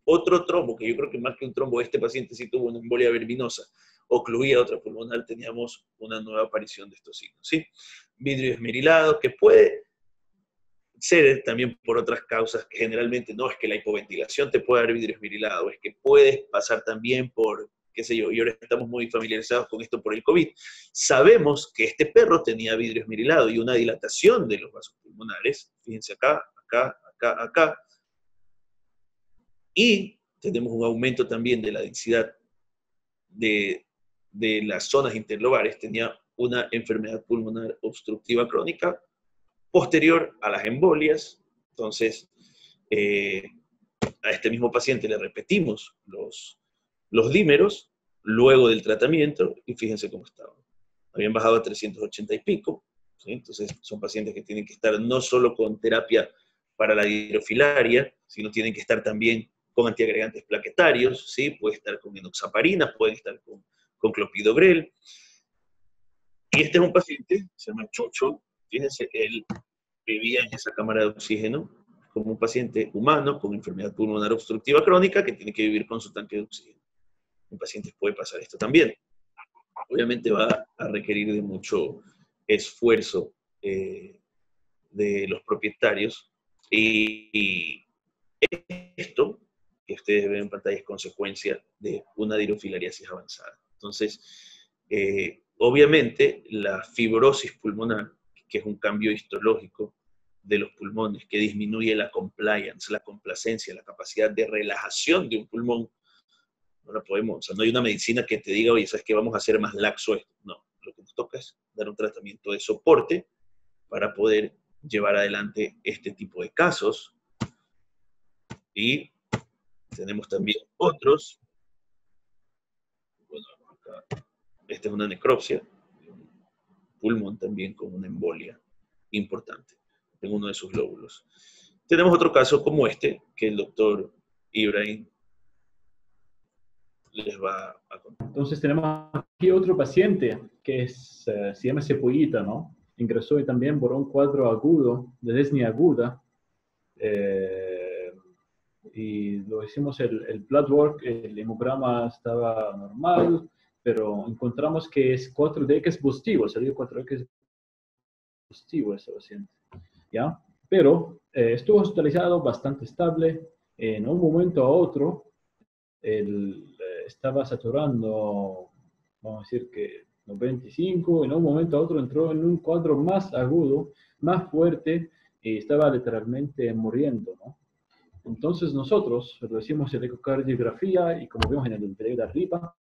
otro trombo, que yo creo que más que un trombo, este paciente sí tuvo una embolia verminosa, ocluía otra pulmonar, teníamos una nueva aparición de estos signos, ¿sí? Vidrio esmerilado, que puede ser también por otras causas, que generalmente no es que la hipoventilación te pueda dar vidrio esmerilado, es que puedes pasar también por, qué sé yo, y ahora estamos muy familiarizados con esto por el COVID. Sabemos que este perro tenía vidrio esmerilado y una dilatación de los vasos pulmonares, fíjense acá, acá, acá, acá, y tenemos un aumento también de la densidad de las zonas interlobares, tenía una enfermedad pulmonar obstructiva crónica posterior a las embolias. Entonces, a este mismo paciente le repetimos los dímeros luego del tratamiento y fíjense cómo estaban. Habían bajado a 380 y pico, ¿sí? Entonces son pacientes que tienen que estar no solo con terapia para la hidrofilaria, sino tienen que estar también con antiagregantes plaquetarios, ¿sí? Puede estar con enoxaparina, pueden estar con clopidogrel. Y este es un paciente, se llama Chucho, fíjense, él vivía en esa cámara de oxígeno como un paciente humano con enfermedad pulmonar obstructiva crónica que tiene que vivir con su tanque de oxígeno. En pacientes puede pasar esto también. Obviamente va a requerir de mucho esfuerzo de los propietarios, y esto que ustedes ven en pantalla es consecuencia de una dirofilariasis avanzada. Entonces, obviamente la fibrosis pulmonar, que es un cambio histológico de los pulmones, que disminuye la compliance, la complacencia, la capacidad de relajación de un pulmón, no la podemos, o sea, no hay una medicina que te diga, oye, ¿sabes qué? Vamos a hacer más laxo esto. No, lo que nos toca es dar un tratamiento de soporte para poder llevar adelante este tipo de casos. Y tenemos también otros. Bueno, acá, esta es una necropsia, un pulmón también con una embolia importante en uno de sus lóbulos. Tenemos otro caso como este, que el doctor Ibrahim les va a contar. Entonces tenemos aquí otro paciente que se llama Cepullita, ¿no? ingresó también por un cuadro agudo, de desnea aguda, y lo hicimos el blood work, el hemograma estaba normal, pero encontramos que es 4DX positivo, salió 4DX positivo ese paciente, ¿ya? Pero estuvo hospitalizado, bastante estable. En un momento a otro, estaba saturando, vamos a decir que 95, en un momento a otro entró en un cuadro más agudo, más fuerte, y estaba literalmente muriendo, ¿no? Entonces nosotros hicimos la ecocardiografía y como vemos en el video de arriba,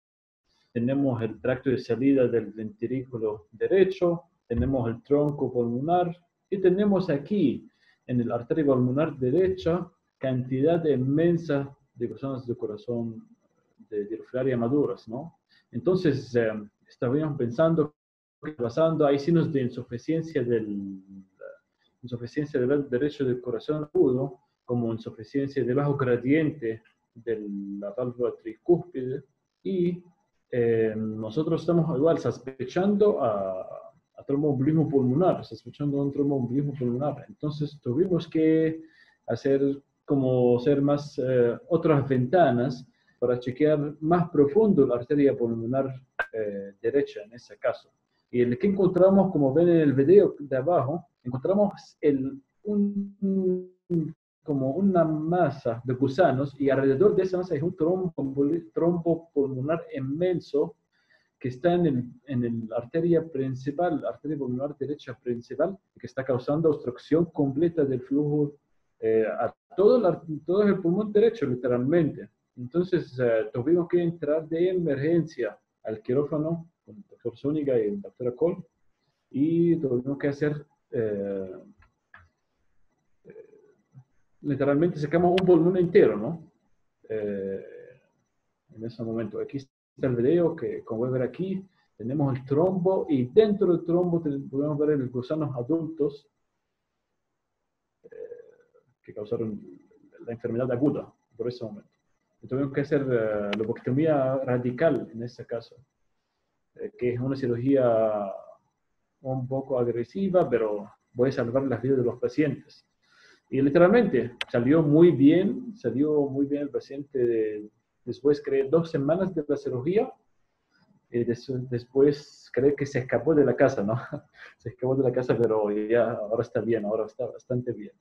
tenemos el tracto de salida del ventrículo derecho, tenemos el tronco pulmonar y tenemos aquí en la arteria pulmonar derecha cantidad inmensa de personas de corazón de dirofilaria maduras, ¿no? Entonces estábamos pensando qué está pasando, hay signos de insuficiencia del lado derecho del corazón agudo, como insuficiencia de bajo gradiente de la válvula tricúspide, y nosotros estamos igual sospechando a tromboembolismo pulmonar, sospechando un tromboembolismo pulmonar. Entonces tuvimos que hacer más otras ventanas para chequear más profundo la arteria pulmonar derecha en ese caso. Y el que encontramos, como ven en el video de abajo, encontramos como una masa de gusanos, y alrededor de esa masa hay un trombo pulmonar inmenso que está en la arteria principal, la arteria pulmonar derecha principal, que está causando obstrucción completa del flujo a todo el pulmón derecho, literalmente. Entonces tuvimos que entrar de emergencia al quirófano con el doctor Zúñiga y el doctor Cole, y tuvimos que hacer literalmente sacamos un pulmón entero, ¿no? En ese momento. Aquí está el video que, como pueden ver aquí, tenemos el trombo, y dentro del trombo podemos ver los gusanos adultos que causaron la enfermedad aguda por ese momento. Y tuvimos que hacer lobectomía radical en ese caso, que es una cirugía un poco agresiva, pero puede salvar las vidas de los pacientes. Y literalmente salió muy bien el paciente después, creo, 2 semanas de la cirugía. Después creo que se escapó de la casa, ¿no? Se escapó de la casa, pero ya ahora está bien, ahora está bastante bien.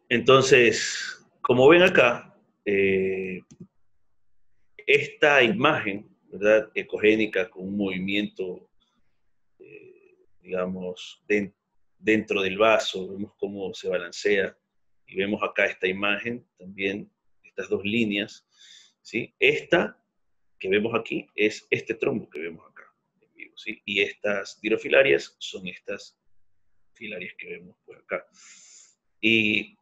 Entonces, como ven acá, esta imagen, ¿verdad?, ecogénica con un movimiento, digamos, dentro del vaso, vemos cómo se balancea, y vemos acá esta imagen también, estas 2 líneas, ¿sí? Esta que vemos aquí es este trombo que vemos acá, ¿sí? Y estas dirofilarias son estas filarias que vemos por acá. Y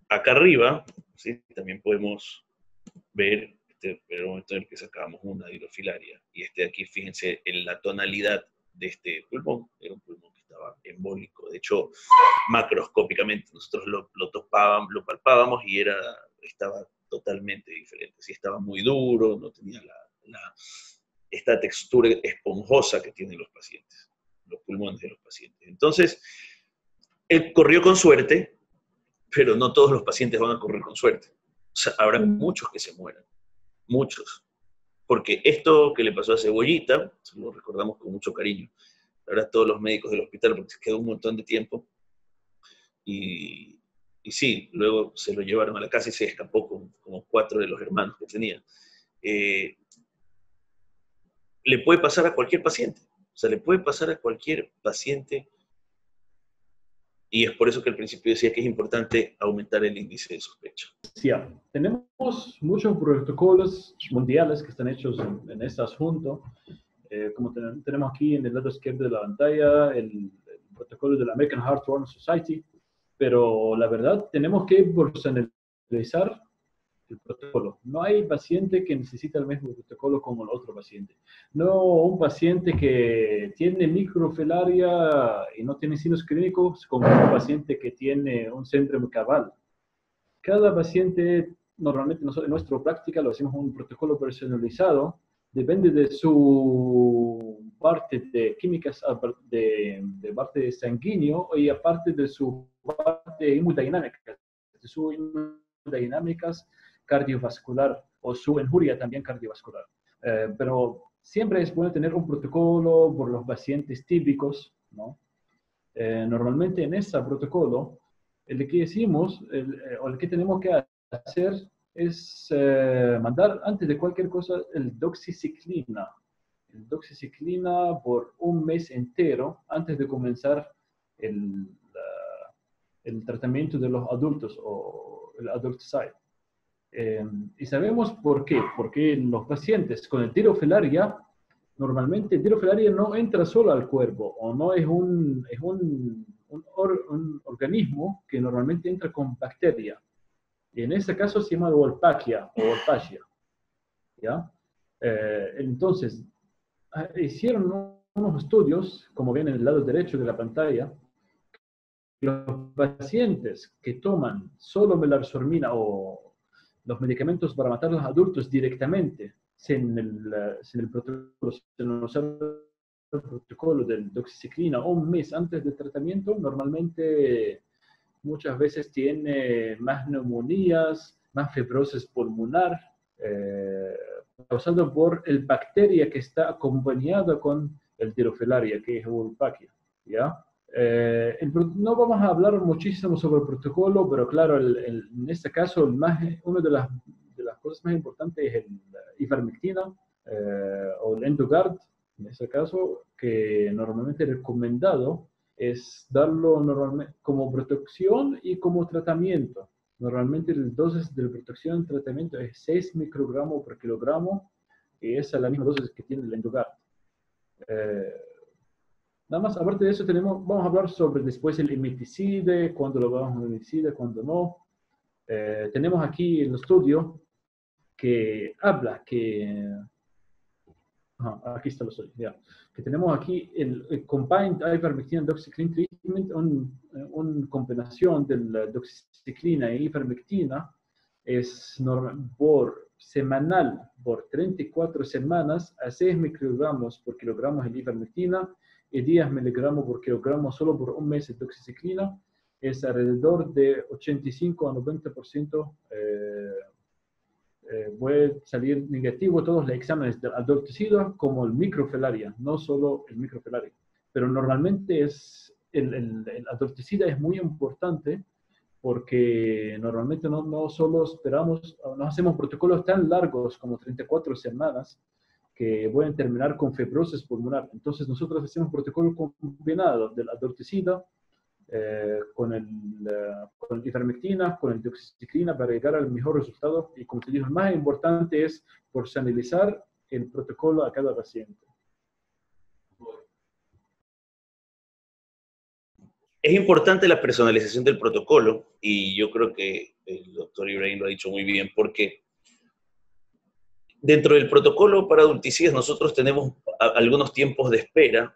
acá arriba, ¿sí?, también podemos ver el momento en el que sacábamos una dirofilaria. Y de aquí, fíjense en la tonalidad de este pulmón. Era un pulmón que estaba embólico. De hecho, macroscópicamente nosotros lo palpábamos y estaba totalmente diferente. Sí, estaba muy duro, no tenía esta textura esponjosa que tienen los pacientes, los pulmones de los pacientes. Entonces, él corrió con suerte, pero no todos los pacientes van a correr con suerte. O sea, habrá muchos que se mueran, muchos. Porque esto que le pasó a Cebollita, lo recordamos con mucho cariño. Ahora todos los médicos del hospital, porque se quedó un montón de tiempo. Y sí, luego se lo llevaron a la casa y se escapó con como 4 de los hermanos que tenía. Le puede pasar a cualquier paciente. O sea, le puede pasar a cualquier paciente. Y es por eso que al principio decía que es importante aumentar el índice de sospecha. Sí, tenemos muchos protocolos mundiales que están hechos en este asunto. Como tenemos aquí en el lado izquierdo de la pantalla, el protocolo de la American Heart Rhythm Society. Pero la verdad, tenemos que personalizar el protocolo. No hay paciente que necesita el mismo protocolo como el otro paciente. No un paciente que tiene microfilaria y no tiene signos clínicos como un paciente que tiene un síndrome cabal. Cada paciente, normalmente nosotros en nuestra práctica lo hacemos un protocolo personalizado depende de su parte de químicas, de parte sanguíneo y aparte de su parte hemodinámica, de su hemodinámicas cardiovascular o su injuria también cardiovascular. Pero siempre es bueno tener un protocolo por los pacientes típicos, ¿no? Normalmente en ese protocolo, el que decimos, o el que tenemos que hacer es mandar antes de cualquier cosa el doxiciclina. El doxiciclina por un mes entero antes de comenzar el, el tratamiento de los adultos o el adulticide. Y sabemos por qué. Porque los pacientes con el tirofilaria, normalmente el tirofilaria no entra solo al cuerpo, o no es un organismo que normalmente entra con bacteria. Y en ese caso se llama Wolbachia o Wolbachia, ¿ya? Entonces, hicieron unos estudios, como ven en el lado derecho de la pantalla, los pacientes que toman solo melarsormina o los medicamentos para matar a los adultos directamente, sin el protocolo del doxiciclina un mes antes del tratamiento, normalmente muchas veces tiene más neumonías, más fibrosis pulmonar, causado por el bacteria que está acompañada con el tirofilaria, que es Wolbachia, ¿ya? No vamos a hablar muchísimo sobre el protocolo, pero claro, en este caso, una de las cosas más importantes es el ivermectina o el Endogard, en ese caso, que normalmente es recomendado es darlo normalmente como protección y como tratamiento. Normalmente el dosis de protección y tratamiento es 6 microgramos por kilogramo, y esa es la misma dosis que tiene el Endogard. Nada más, aparte de eso, vamos a hablar sobre después el imiticide, cuándo lo vamos a imiticide, cuándo no. Tenemos aquí el estudio que habla que... aquí está el estudio, ya. Que tenemos aquí el Combined Ivermectina Doxycycline Treatment, una combinación de la doxiciclina e ivermectina, es por semanal, por 34 semanas, a 6 microgramos por kilogramo de ivermectina, y 10 miligramos por kilogramo solo por un mes de doxiciclina, es alrededor de 85 a 90% puede salir negativo todos los exámenes del adulticida como el microfilaria, no solo el microfilaria. Pero normalmente el adulticida es muy importante porque normalmente no solo esperamos, no hacemos protocolos tan largos como 34 semanas, que pueden terminar con fibrosis pulmonar. Entonces nosotros hacemos protocolo combinado del adulticida con el ivermectina, con el doxiciclina para llegar al mejor resultado. Y como te digo, lo más importante es personalizar el protocolo a cada paciente. Es importante la personalización del protocolo, y yo creo que el doctor Ibrahim lo ha dicho muy bien, porque dentro del protocolo para adulticidas nosotros tenemos algunos tiempos de espera,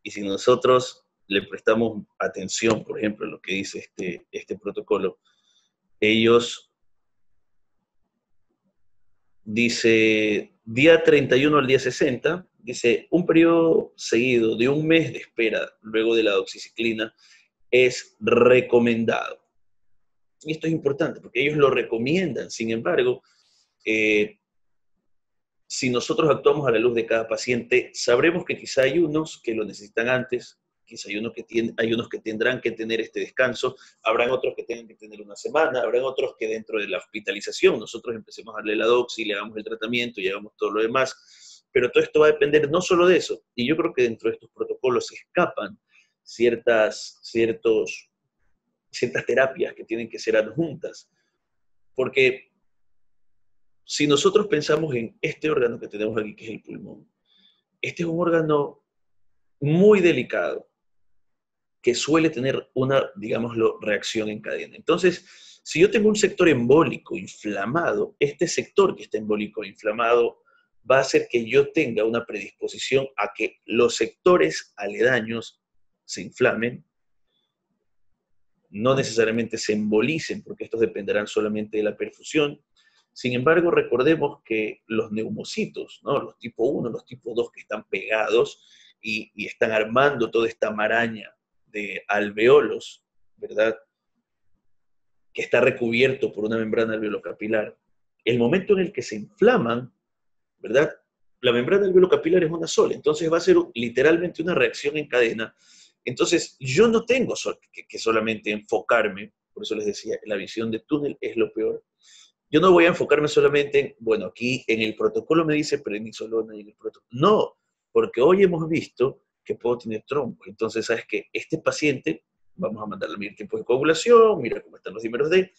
y si nosotros le prestamos atención, por ejemplo, a lo que dice este protocolo, ellos dice día 31 al día 60, dice un periodo seguido de un mes de espera luego de la doxiciclina es recomendado. Y esto es importante porque ellos lo recomiendan. Sin embargo, si nosotros actuamos a la luz de cada paciente, sabremos que quizá hay unos que lo necesitan antes, quizá hay unos que tendrán que tener este descanso, habrán otros que tengan que tener una semana, habrán otros que dentro de la hospitalización nosotros empecemos a darle la doxi, le hagamos el tratamiento y hagamos todo lo demás. Pero todo esto va a depender no solo de eso, y yo creo que dentro de estos protocolos se escapan ciertas terapias que tienen que ser adjuntas. Porque si nosotros pensamos en este órgano que tenemos aquí, que es el pulmón, este es un órgano muy delicado que suele tener una, digámoslo, reacción en cadena. Entonces, si yo tengo un sector embólico inflamado, este sector que está embólico inflamado va a hacer que yo tenga una predisposición a que los sectores aledaños se inflamen, no necesariamente se embolicen, porque estos dependerán solamente de la perfusión, Sin embargo, recordemos que los neumocitos, ¿no? Los tipo 1, los tipo 2 que están pegados y están armando toda esta maraña de alveolos, ¿verdad? Que está recubierto por una membrana alveolocapilar. El momento en el que se inflaman, ¿verdad? La membrana alveolocapilar es una sola, entonces va a ser literalmente una reacción en cadena. Entonces, yo no tengo que solamente enfocarme, por eso les decía, la visión de túnel es lo peor. Yo no voy a enfocarme solamente en, bueno, aquí en el protocolo me dice prednisolona y en el protocolo. No, porque hoy hemos visto que puedo tener trombos. Entonces, ¿sabes qué? Este paciente, vamos a mandarle a medir tiempo de coagulación, mira cómo están los dímeros D,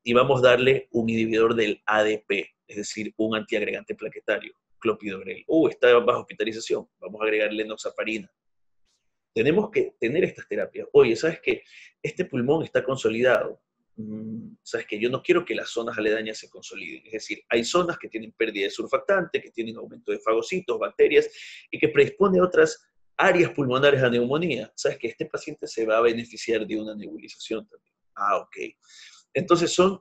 y vamos a darle un inhibidor del ADP, es decir, un antiagregante plaquetario, clopidogrel. Está bajo hospitalización, vamos a agregarle enoxaparina. Tenemos que tener estas terapias. Oye, ¿sabes qué? Este pulmón está consolidado. ¿Sabes qué? Yo no quiero que las zonas aledañas se consoliden. Es decir, hay zonas que tienen pérdida de surfactante, que tienen aumento de fagocitos, bacterias, y que predispone a otras áreas pulmonares a neumonía. ¿Sabes qué? Este paciente se va a beneficiar de una nebulización también. Ok. Entonces son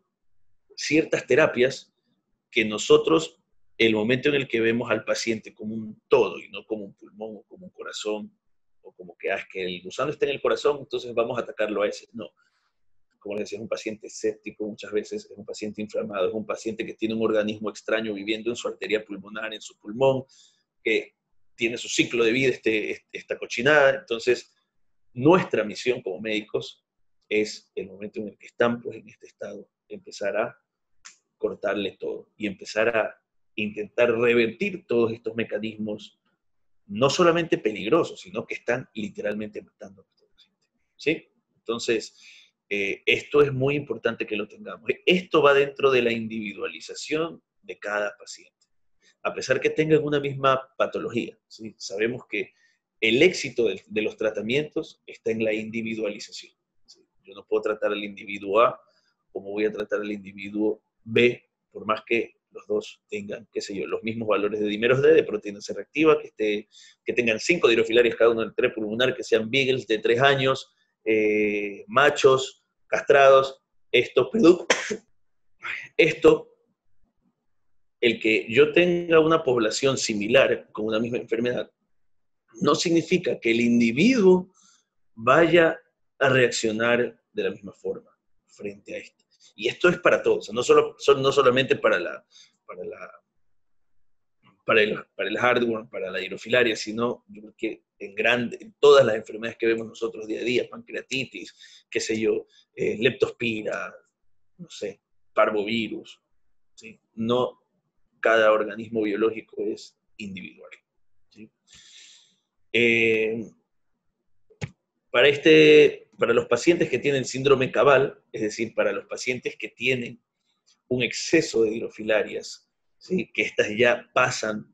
ciertas terapias que nosotros, el momento en el que vemos al paciente como un todo y no como un pulmón o como un corazón, o como que, es que el gusano está en el corazón, entonces vamos a atacarlo a ese. No. Como les decía, es un paciente séptico muchas veces, es un paciente inflamado, es un paciente que tiene un organismo extraño viviendo en su arteria pulmonar, en su pulmón, que tiene su ciclo de vida, esta cochinada. Entonces, nuestra misión como médicos es, el momento en el que están pues, en este estado, empezar a cortarle todo y empezar a intentar revertir todos estos mecanismos, no solamente peligrosos, sino que están literalmente matando a nuestro paciente. ¿Sí? Entonces, esto es muy importante que lo tengamos. Esto va dentro de la individualización de cada paciente. A pesar que tengan una misma patología, ¿sí? Sabemos que el éxito de los tratamientos está en la individualización. ¿Sí? Yo no puedo tratar al individuo A como voy a tratar al individuo B, por más que los dos tengan, qué sé yo, los mismos valores de dímeros D, de proteína C reactiva, que tengan 5 dirofilarias cada uno del tren pulmonar, que sean beagles de 3 años, machos, castrados. Esto, el que yo tenga una población similar con una misma enfermedad, no significa que el individuo vaya a reaccionar de la misma forma frente a esto. Y esto es para todos, no solamente para el hardware, para la hidrofilaria, sino yo creo que en todas las enfermedades que vemos nosotros día a día, pancreatitis, qué sé yo, leptospira, no sé, parvovirus, ¿sí? No cada organismo biológico es individual, ¿sí? Para los pacientes que tienen síndrome Cabal, es decir, para los pacientes que tienen un exceso de dirofilarias, ¿sí? Que estas ya pasan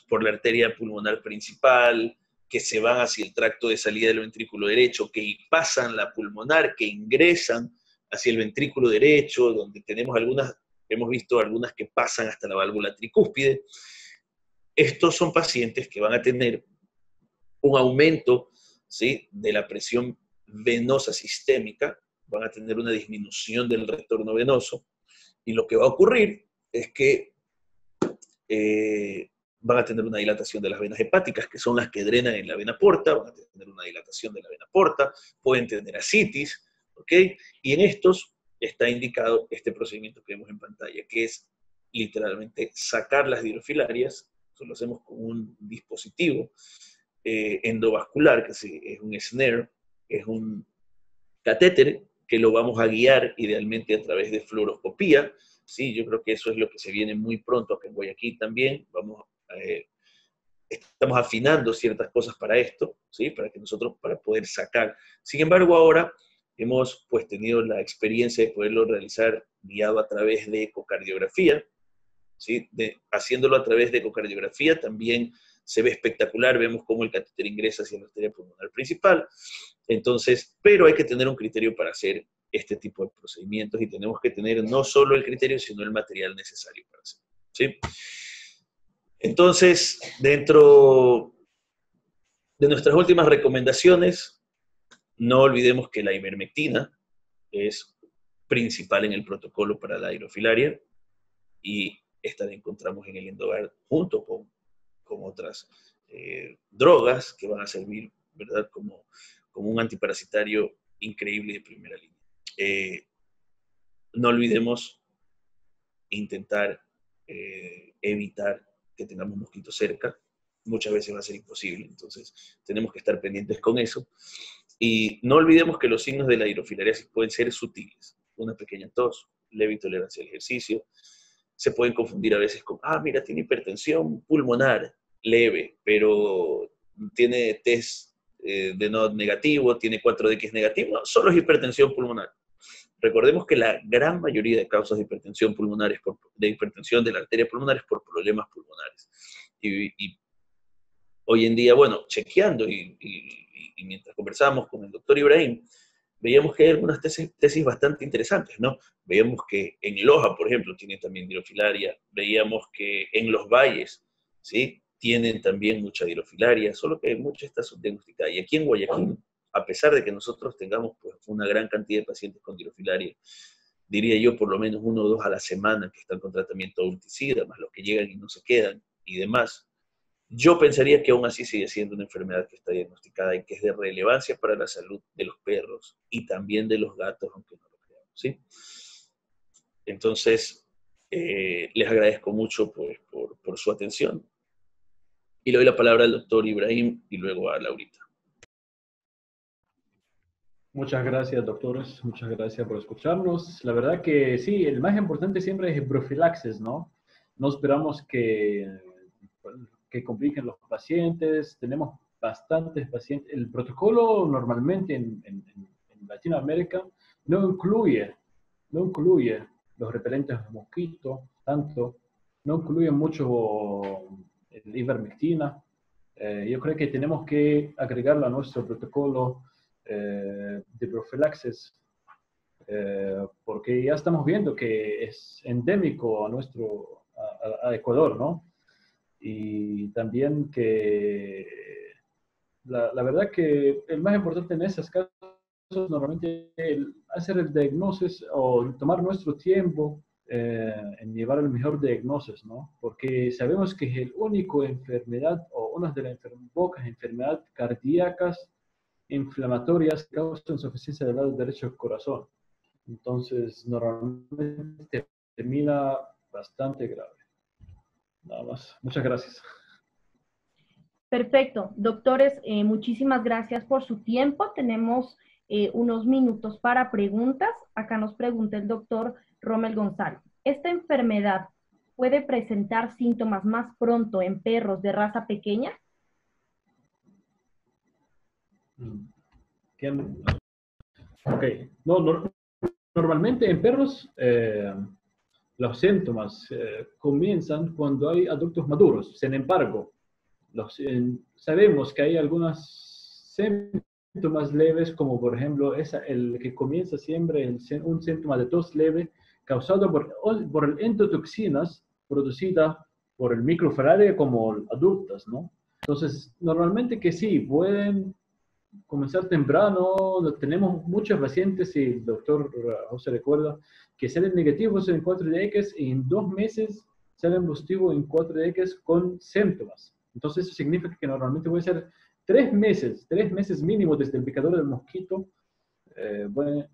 por la arteria pulmonar principal, que se van hacia el tracto de salida del ventrículo derecho, que pasan la pulmonar, que ingresan hacia el ventrículo derecho, donde hemos visto algunas que pasan hasta la válvula tricúspide. Estos son pacientes que van a tener un aumento, ¿sí? De la presión venosa sistémica, van a tener una disminución del retorno venoso, y lo que va a ocurrir es que van a tener una dilatación de las venas hepáticas, que son las que drenan en la vena porta, van a tener una dilatación de la vena porta, pueden tener ascitis, ¿ok? Y en estos está indicado este procedimiento que vemos en pantalla, que es literalmente sacar las dirofilarias. Eso lo hacemos con un dispositivo endovascular, que es un snare, es un catéter que lo vamos a guiar idealmente a través de fluoroscopía. Sí, yo creo que eso es lo que se viene muy pronto acá en Guayaquil también. Estamos afinando ciertas cosas para esto, ¿sí? Para poder sacar. Sin embargo, ahora hemos pues tenido la experiencia de poderlo realizar guiado a través de ecocardiografía, ¿sí? Haciéndolo a través de ecocardiografía también se ve espectacular, vemos cómo el catéter ingresa hacia la arteria pulmonar principal. Entonces, pero hay que tener un criterio para hacer este tipo de procedimientos y tenemos que tener no solo el criterio, sino el material necesario para hacerlo, ¿sí? Entonces, dentro de nuestras últimas recomendaciones, no olvidemos que la ivermectina es principal en el protocolo para la hidrofilaria, y esta la encontramos en el Endogar junto con otras drogas que van a servir, ¿verdad?, como un antiparasitario increíble de primera línea. No olvidemos intentar evitar que tengamos mosquitos cerca. Muchas veces va a ser imposible, entonces tenemos que estar pendientes con eso. Y no olvidemos que los signos de la hidrofilariasis pueden ser sutiles. Una pequeña tos, leve intolerancia al ejercicio. Se pueden confundir a veces con, mira, tiene hipertensión pulmonar leve, pero tiene test de NOD negativo, tiene 4DX negativo. No, solo es hipertensión pulmonar. Recordemos que la gran mayoría de causas de hipertensión pulmonar de hipertensión de la arteria pulmonar es por problemas pulmonares. Y hoy en día, bueno, chequeando y mientras conversábamos con el doctor Ibrahim, veíamos que hay algunas tesis bastante interesantes, ¿no? Veíamos que en Loja, por ejemplo, tienen también hidrofilaria, veíamos que en los valles, ¿sí?, tienen también mucha hidrofilaria, solo que mucha está subdiagnosticada. Y aquí en Guayaquil, a pesar de que nosotros tengamos pues, una gran cantidad de pacientes con hidrofilaria, diría yo por lo menos 1 o 2 a la semana que están con tratamiento urticida, más los que llegan y no se quedan y demás, yo pensaría que aún así sigue siendo una enfermedad que está diagnosticada y que es de relevancia para la salud de los perros y también de los gatos, aunque no lo creamos, ¿sí? Entonces, les agradezco mucho pues, por su atención. Y le doy la palabra al doctor Ibrahim y luego a Laurita. Muchas gracias, doctores. Muchas gracias por escucharnos. La verdad que sí, el más importante siempre es el profilaxis, ¿no? No esperamos que compliquen los pacientes. Tenemos bastantes pacientes. El protocolo normalmente en Latinoamérica no incluye los repelentes de mosquito, tanto, no incluye mucho el ivermectina. Yo creo que tenemos que agregarlo a nuestro protocolo de profilaxis, porque ya estamos viendo que es endémico a Ecuador, ¿no? Y también que la verdad que el más importante en esos casos normalmente hacer el diagnóstico o tomar nuestro tiempo en llevar el mejor diagnóstico, ¿no? Porque sabemos que es el único enfermedad o una de las pocas enfermedades cardíacas inflamatorias que causan insuficiencia del lado derecho del corazón. Entonces, normalmente termina bastante grave. Nada más. Muchas gracias. Perfecto. Doctores, muchísimas gracias por su tiempo. Tenemos unos minutos para preguntas. Acá nos pregunta el doctor Rommel González. ¿Esta enfermedad puede presentar síntomas más pronto en perros de raza pequeña? Ok. Normalmente en perros los síntomas comienzan cuando hay adultos maduros. Sin embargo, sabemos que hay algunos síntomas leves, como por ejemplo el que comienza siempre un síntoma de tos leve causado por endotoxinas producidas por el microfilaria como adultas, ¿no? Entonces, normalmente que sí, pueden comenzar temprano. Tenemos muchos pacientes, y el doctor José recuerda, que salen negativos en 4DX y en 2 meses salen positivos en 4DX con síntomas. Entonces eso significa que normalmente puede ser 3 meses mínimo desde el picador del mosquito.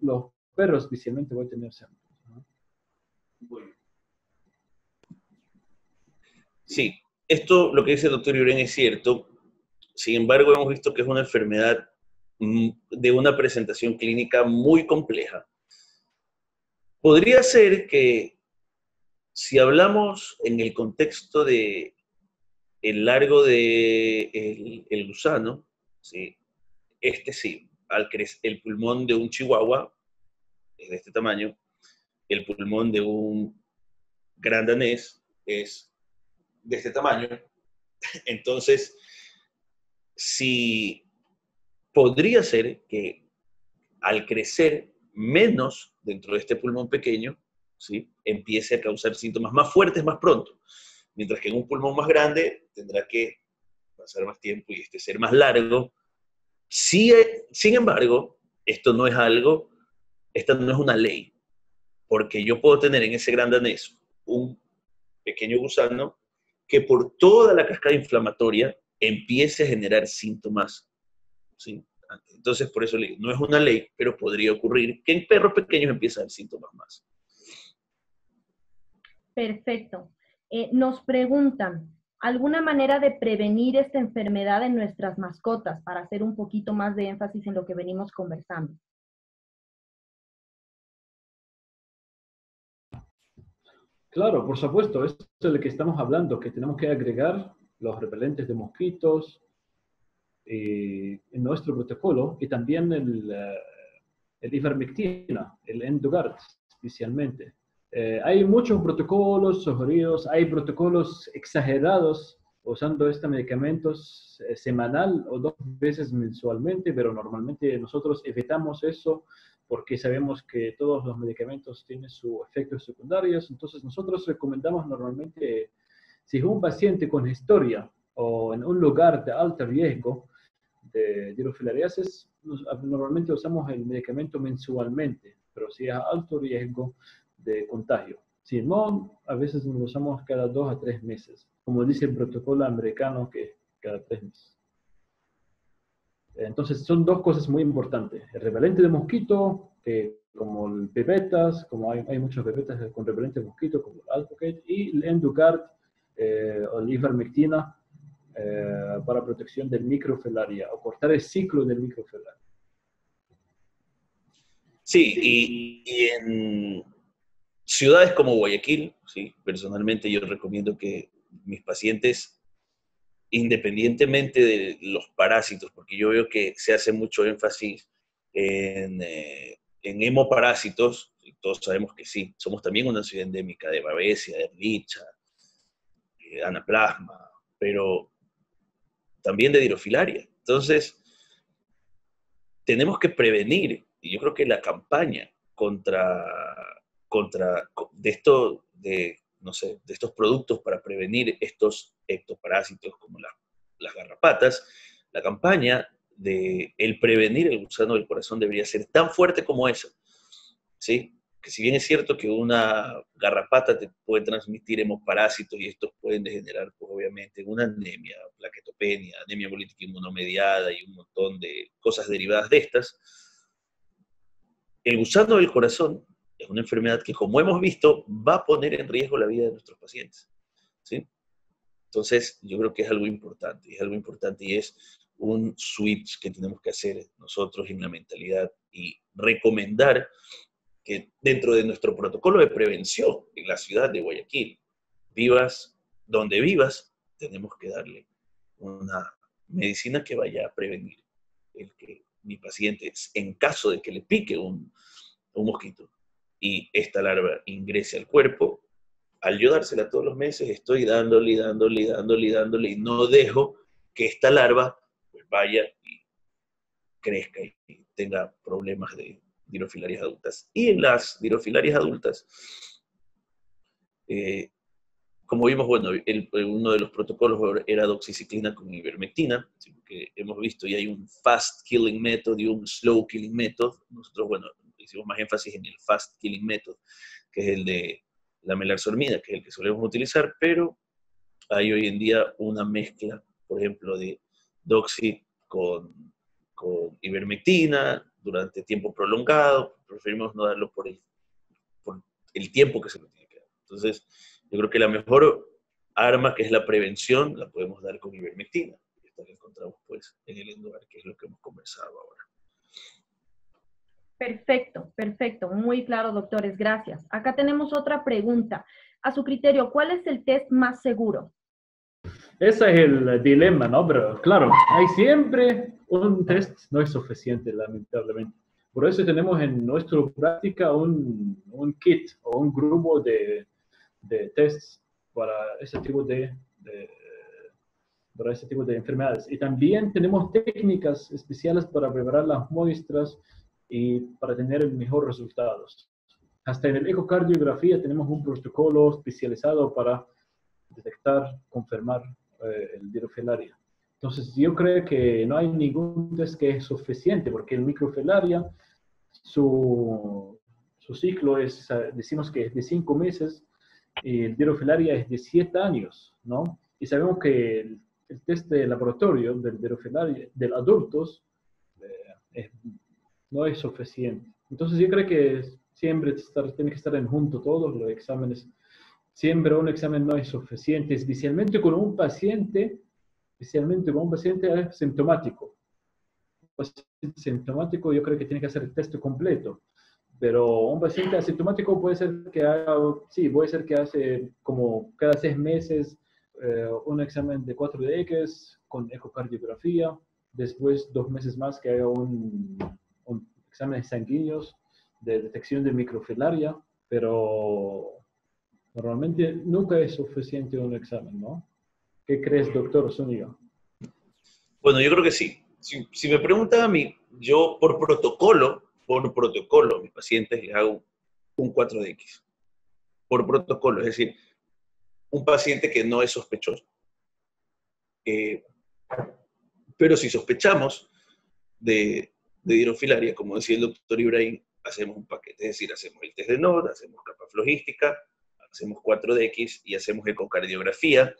Los perros especialmente van a tener síntomas, ¿no? Bueno. Sí, esto, lo que dice el doctor Ibrahim es cierto. Sin embargo, hemos visto que es una enfermedad de una presentación clínica muy compleja. Podría ser que, si hablamos en el contexto de el largo de el gusano, ¿sí? Sí, el pulmón de un chihuahua es de este tamaño, el pulmón de un gran danés es de este tamaño. Entonces, sí, podría ser que al crecer menos dentro de este pulmón pequeño, ¿sí?, empiece a causar síntomas más fuertes más pronto, mientras que en un pulmón más grande tendrá que pasar más tiempo y ser más largo. Sí, sin embargo, esta no es una ley. porque yo puedo tener en ese gran danés un pequeño gusano que por toda la cascada inflamatoria empiece a generar síntomas, ¿sí? Entonces, por eso le digo, no es una ley, pero podría ocurrir que en perros pequeños empiezan a dar síntomas más. Perfecto. Nos preguntan, ¿alguna manera de prevenir esta enfermedad en nuestras mascotas? Para hacer un poquito más de énfasis en lo que venimos conversando. Claro, por supuesto, esto es de lo que estamos hablando, que tenemos que agregar los repelentes de mosquitos en nuestro protocolo y también el ivermectina, el Endogard especialmente. Hay muchos protocolos sugeridos, hay protocolos exagerados usando estos medicamentos semanal o 2 veces mensualmente, pero normalmente nosotros evitamos eso porque sabemos que todos los medicamentos tienen sus efectos secundarios. Entonces nosotros recomendamos normalmente, si es un paciente con historia o en un lugar de alto riesgo de dirofilariasis, normalmente usamos el medicamento mensualmente, pero si es a alto riesgo de contagio. Si no, a veces lo usamos cada 2 a 3 meses, como dice el protocolo americano, que cada 3 meses. Entonces, son 2 cosas muy importantes. El repelente de mosquito, como el pepetas, como hay muchos pepetas con repelente de mosquito, como el Alpocate, y el Endogard o la ivermectina para protección del microfelaria, o cortar el ciclo del microfelaria. Sí, y en ciudades como Guayaquil, ¿sí? Personalmente yo recomiendo que mis pacientes, independientemente de los parásitos, porque yo veo que se hace mucho énfasis en hemoparásitos, y todos sabemos que sí, somos también una ciudad endémica de Babesia, de Erlicha, Anaplasma, pero también de Dirofilaria. Entonces, tenemos que prevenir, y yo creo que la campaña de esto, no sé, de estos productos para prevenir estos ectoparásitos como las garrapatas, la campaña de el prevenir el gusano del corazón debería ser tan fuerte como esa, ¿sí? Que si bien es cierto que una garrapata te puede transmitir hemoparásitos y estos pueden degenerar, pues obviamente, una anemia, plaquetopenia, anemia hemolítica inmunomediada y un montón de cosas derivadas de estas, el gusano del corazón es una enfermedad que, como hemos visto, va a poner en riesgo la vida de nuestros pacientes, ¿sí? Entonces, yo creo que es algo importante y es un switch que tenemos que hacer nosotros en la mentalidad y recomendar que dentro de nuestro protocolo de prevención en la ciudad de Guayaquil, vivas donde vivas, tenemos que darle una medicina que vaya a prevenir el que mi paciente, en caso de que le pique un mosquito y esta larva ingrese al cuerpo, al yo dársela todos los meses, estoy dándole y no dejo que esta larva pues vaya y crezca y tenga problemas de dirofilarias adultas. Y en las dirofilarias adultas, como vimos, bueno, uno de los protocolos era doxiciclina con ivermectina, que hemos visto, y hay un fast killing method y un slow killing method. Nosotros, bueno, hicimos más énfasis en el fast killing method, que es el de la melarsormida, que es el que solemos utilizar, pero hay hoy en día una mezcla, por ejemplo, de doxy con ivermectina durante tiempo prolongado. Preferimos no darlo por el tiempo que se lo tiene que dar. Entonces, yo creo que la mejor arma, que es la prevención, la podemos dar con ivermectina. Esto lo encontramos pues en el Endogard, que es lo que hemos conversado ahora. Perfecto, perfecto. Muy claro, doctores. Gracias. Acá tenemos otra pregunta. A su criterio, ¿cuál es el test más seguro? Ese es el dilema, ¿no? Pero claro, hay siempre un test, no es suficiente, lamentablemente. Por eso tenemos en nuestra práctica un kit o un grupo de tests para ese tipo para ese tipo de enfermedades. Y también tenemos técnicas especiales para preparar las muestras y para tener mejores resultados. Hasta en el ecocardiografía tenemos un protocolo especializado para detectar, confirmar el dirofelaria. Entonces, yo creo que no hay ningún test que es suficiente, porque el microfelaria, su su ciclo es, decimos que es de 5 meses, y el Dirofilaria es de 7 años, ¿no? Y sabemos que el test de laboratorio del Dirofilaria del adultos no es suficiente. Entonces yo creo que siempre tiene que estar en junto todos los exámenes. Siempre un examen no es suficiente, especialmente con un paciente asintomático. Un paciente sintomático yo creo que tiene que hacer el test completo. Pero un paciente asintomático puede ser que haga, sí, puede ser que hace como cada 6 meses un examen de 4DX con ecocardiografía, después 2 meses más que haga un examen sanguíneos de detección de microfilaria, pero normalmente nunca es suficiente un examen, ¿no? ¿Qué crees, doctor Zúñiga? Bueno, yo creo que sí. Si me preguntan a mí, yo por protocolo, a mis pacientes les hago un 4DX. Por protocolo, es decir, un paciente que no es sospechoso. Pero si sospechamos de hidrofilaria, como decía el doctor Ibrahim, hacemos un paquete, es decir, hacemos el test de NOD, hacemos capa flogística, hacemos 4DX y hacemos ecocardiografía.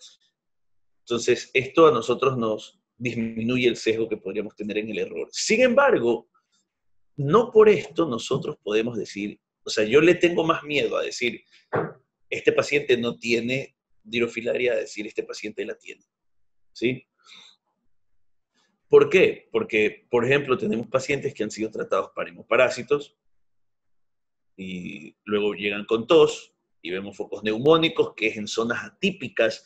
Entonces, esto a nosotros nos disminuye el sesgo que podríamos tener en el error. Sin embargo, no por esto nosotros podemos decir, o sea, yo le tengo más miedo a decir, este paciente no tiene dirofilaria, a decir, este paciente la tiene. ¿Sí? ¿Por qué? Porque, por ejemplo, tenemos pacientes que han sido tratados para hemoparásitos y luego llegan con tos y vemos focos neumónicos, que es en zonas atípicas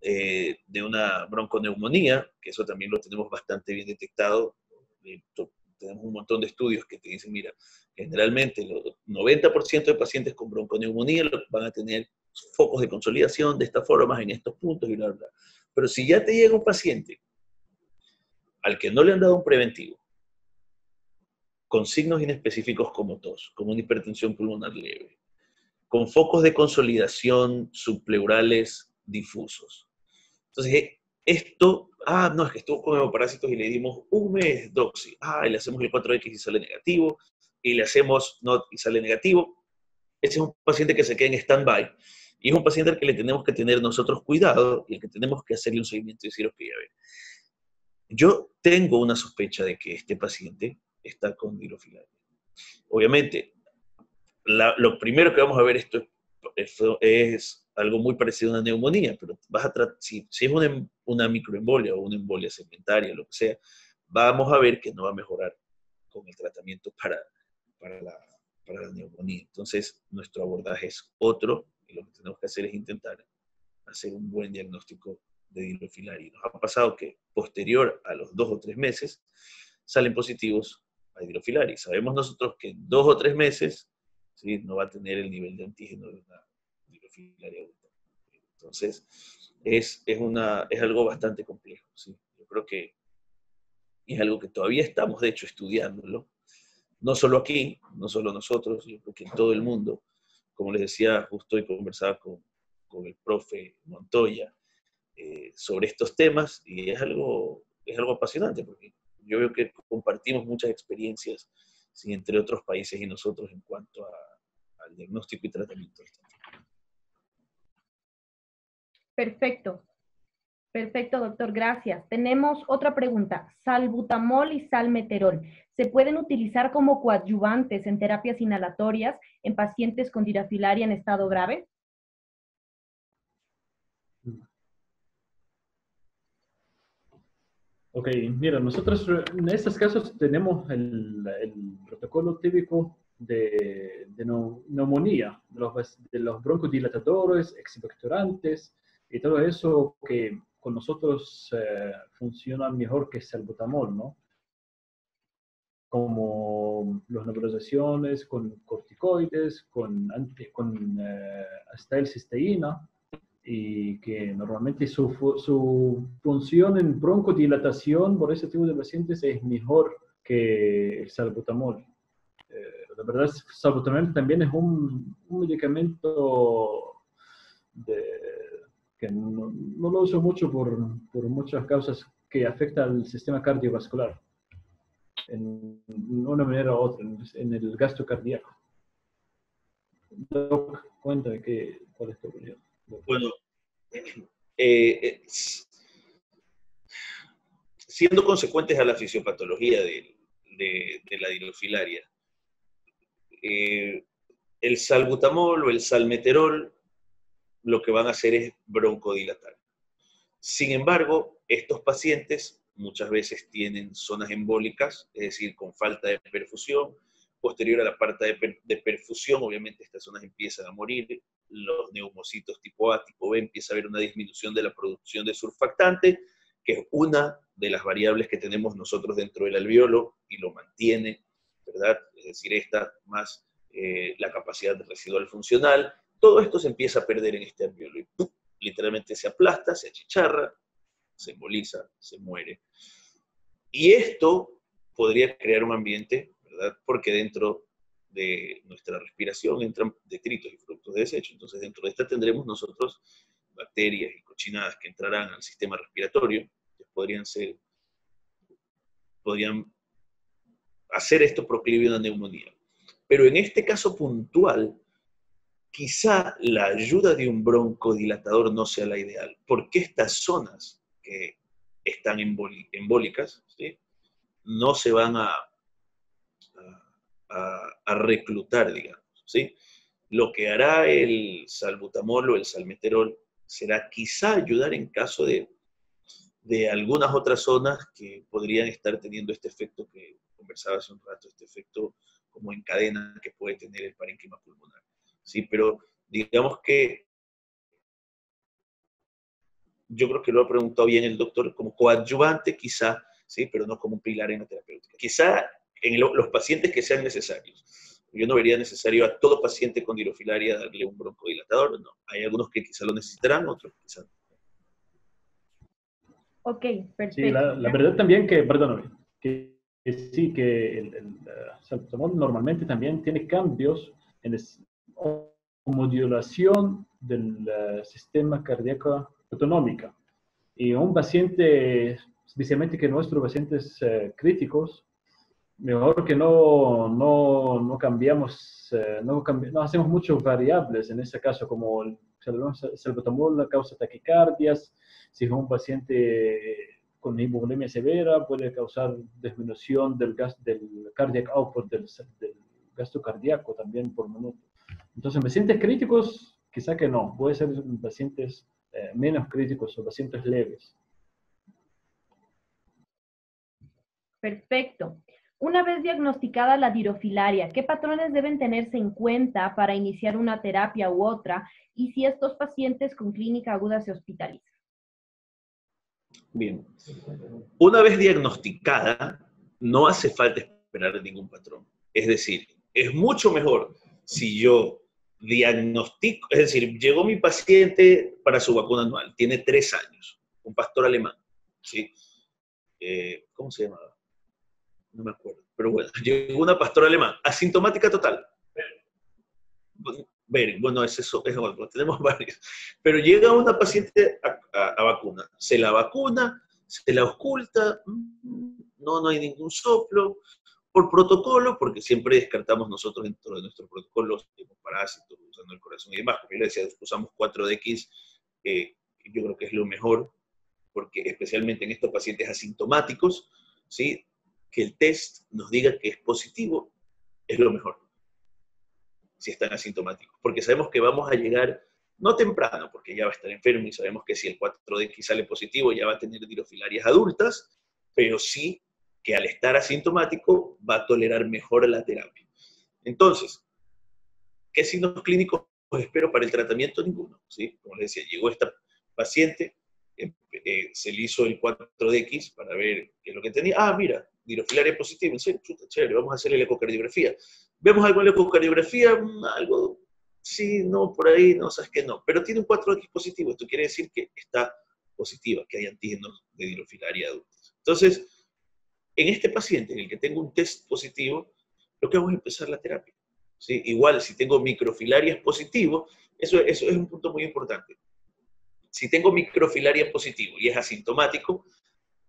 de una bronconeumonía, que eso también lo tenemos bastante bien detectado. Tenemos un montón de estudios que te dicen, mira, generalmente el 90% de pacientes con bronconeumonía van a tener focos de consolidación de esta forma, en estos puntos y bla, bla. Pero si ya te llega un paciente al que no le han dado un preventivo, con signos inespecíficos como tos, como una hipertensión pulmonar leve, con focos de consolidación subpleurales difusos. Entonces, esto, no, es que estuvo con hemoparásitos y le dimos un mes doxi, y le hacemos el 4X y sale negativo, y le hacemos NOT y sale negativo. Ese es un paciente que se queda en stand-by, y es un paciente al que le tenemos que tener nosotros cuidado, y al que tenemos que hacerle un seguimiento y decir, ok, a ver, yo tengo una sospecha de que este paciente está con dirofilaria. Obviamente, lo primero que vamos a ver esto es algo muy parecido a una neumonía, pero si es una microembolia o una embolia segmentaria, lo que sea, vamos a ver que no va a mejorar con el tratamiento para la neumonía. Entonces, nuestro abordaje es otro, y lo que tenemos que hacer es intentar hacer un buen diagnóstico de dirofilaria. Nos ha pasado que posterior a los 2 o 3 meses salen positivos a dirofilaria. Sabemos nosotros que en 2 o 3 meses, ¿sí?, no va a tener el nivel de antígeno de una dirofilaria aguda. Entonces, es algo bastante complejo. ¿Sí? Yo creo que es algo que todavía estamos, de hecho, estudiándolo. No solo aquí, no solo nosotros, yo creo que en todo el mundo. Como les decía, justo hoy conversaba con el profe Montoya sobre estos temas, y es algo apasionante, porque yo veo que compartimos muchas experiencias, ¿sí?, entre otros países y nosotros en cuanto al diagnóstico y tratamiento. Perfecto. Perfecto, doctor, gracias. Tenemos otra pregunta. Salbutamol y salmeterol, ¿se pueden utilizar como coadyuvantes en terapias inhalatorias en pacientes con dirofilaria en estado grave? Ok, mira, nosotros en estos casos tenemos el protocolo típico de neumonía, de los broncodilatadores, expectorantes y todo eso que con nosotros funciona mejor que salbutamol, ¿no? Como las nebulizaciones con corticoides, con acetylcisteína, y que normalmente su función en broncodilatación por ese tipo de pacientes es mejor que el salbutamol. La verdad, el salbutamol también es un medicamento que no lo uso mucho por muchas causas que afectan al sistema cardiovascular en una manera u otra, en el gasto cardíaco. Doc, cuéntame cuál es tu opinión. Bueno, siendo consecuentes a la fisiopatología de la dirofilaria, el salbutamol o el salmeterol lo que van a hacer es broncodilatar. Sin embargo, estos pacientes muchas veces tienen zonas embólicas, es decir, con falta de perfusión. Posterior a la parte de perfusión, obviamente estas zonas empiezan a morir, los neumocitos tipo A, tipo B, empieza a haber una disminución de la producción de surfactante, que es una de las variables que tenemos nosotros dentro del alveolo y lo mantiene, ¿verdad? Es decir, esta más la capacidad residual funcional. Todo esto se empieza a perder en este alveolo y ¡pum!, literalmente se aplasta, se achicharra, se emboliza, se muere. Y esto podría crear un ambiente, ¿verdad? Porque dentro de nuestra respiración entran detritos y productos de desecho. Entonces, dentro de esta tendremos nosotros bacterias y cochinadas que entrarán al sistema respiratorio, que podrían hacer esto proclive a una neumonía. Pero en este caso puntual, quizá la ayuda de un broncodilatador no sea la ideal, porque estas zonas que están embólicas, ¿sí?, no se van a reclutar, digamos, ¿sí? Lo que hará el salbutamol o el salmeterol será quizá ayudar en caso de algunas otras zonas que podrían estar teniendo este efecto que conversaba hace un rato, este efecto como en cadena que puede tener el parénquima pulmonar. Sí, pero digamos que yo creo que lo ha preguntado bien el doctor, como coadyuvante quizá, sí, pero no como un pilar en la terapéutica. Quizá en los pacientes que sean necesarios. Yo no vería necesario a todo paciente con dirofilaria darle un broncodilatador, no. Hay algunos que quizá lo necesitarán, otros quizá no. Ok, perfecto. Sí, la verdad también que, perdóname, que sí, que el salbutamol normalmente también tiene cambios en modulación del sistema cardíaco autonómica. Y un paciente, especialmente que nuestros pacientes críticos, mejor que no cambiamos, no hacemos muchas variables en ese caso, como el salbutamol causa taquicardias. Si es un paciente con hipovolemia severa, puede causar disminución del cardiac output, del gasto cardíaco también por minuto. Entonces, en pacientes críticos, quizá que no, puede ser en pacientes menos críticos o pacientes leves. Perfecto. Una vez diagnosticada la dirofilaria, ¿qué patrones deben tenerse en cuenta para iniciar una terapia u otra? Y si estos pacientes con clínica aguda se hospitalizan. Bien. Una vez diagnosticada, no hace falta esperar ningún patrón. Es decir, es mucho mejor si yo diagnostico, es decir, llegó mi paciente para su vacuna anual, tiene 3 años, un pastor alemán, ¿sí? ¿Cómo se llamaba? No me acuerdo, pero bueno, llegó una pastora alemán, asintomática total. Bueno, es otro, tenemos varios. Pero llega una paciente a vacuna, se la vacuna, se la oculta, no hay ningún soplo, por protocolo, porque siempre descartamos nosotros dentro de nuestros protocolos parásitos, usando el corazón y demás, porque le decía, usamos 4DX, que yo creo que es lo mejor, porque especialmente en estos pacientes asintomáticos, ¿sí?, que el test nos diga que es positivo, es lo mejor, si están asintomáticos, porque sabemos que vamos a llegar, no temprano, porque ya va a estar enfermo y sabemos que si el 4DX sale positivo ya va a tener dirofilarias adultas, pero sí que al estar asintomático va a tolerar mejor la terapia. Entonces, ¿qué signos clínicos espero para el tratamiento? Ninguno, ¿sí? Como les decía, llegó esta paciente, se le hizo el 4DX para ver qué es lo que tenía. Ah, mira, dirofilaria positiva, en serio, chuta, chévere, vamos a hacerle la ecocardiografía. ¿Vemos algo en la ecocardiografía? Algo, sí, no, por ahí, no, sabes que no. Pero tiene un 4X positivo, esto quiere decir que está positiva, que hay antígenos de dirofilaria adultos. Entonces, en este paciente en el que tengo un test positivo, lo que hago es empezar la terapia, ¿sí? Igual, si tengo microfilarias positivo, eso es un punto muy importante. Si tengo microfilaria positivo y es asintomático,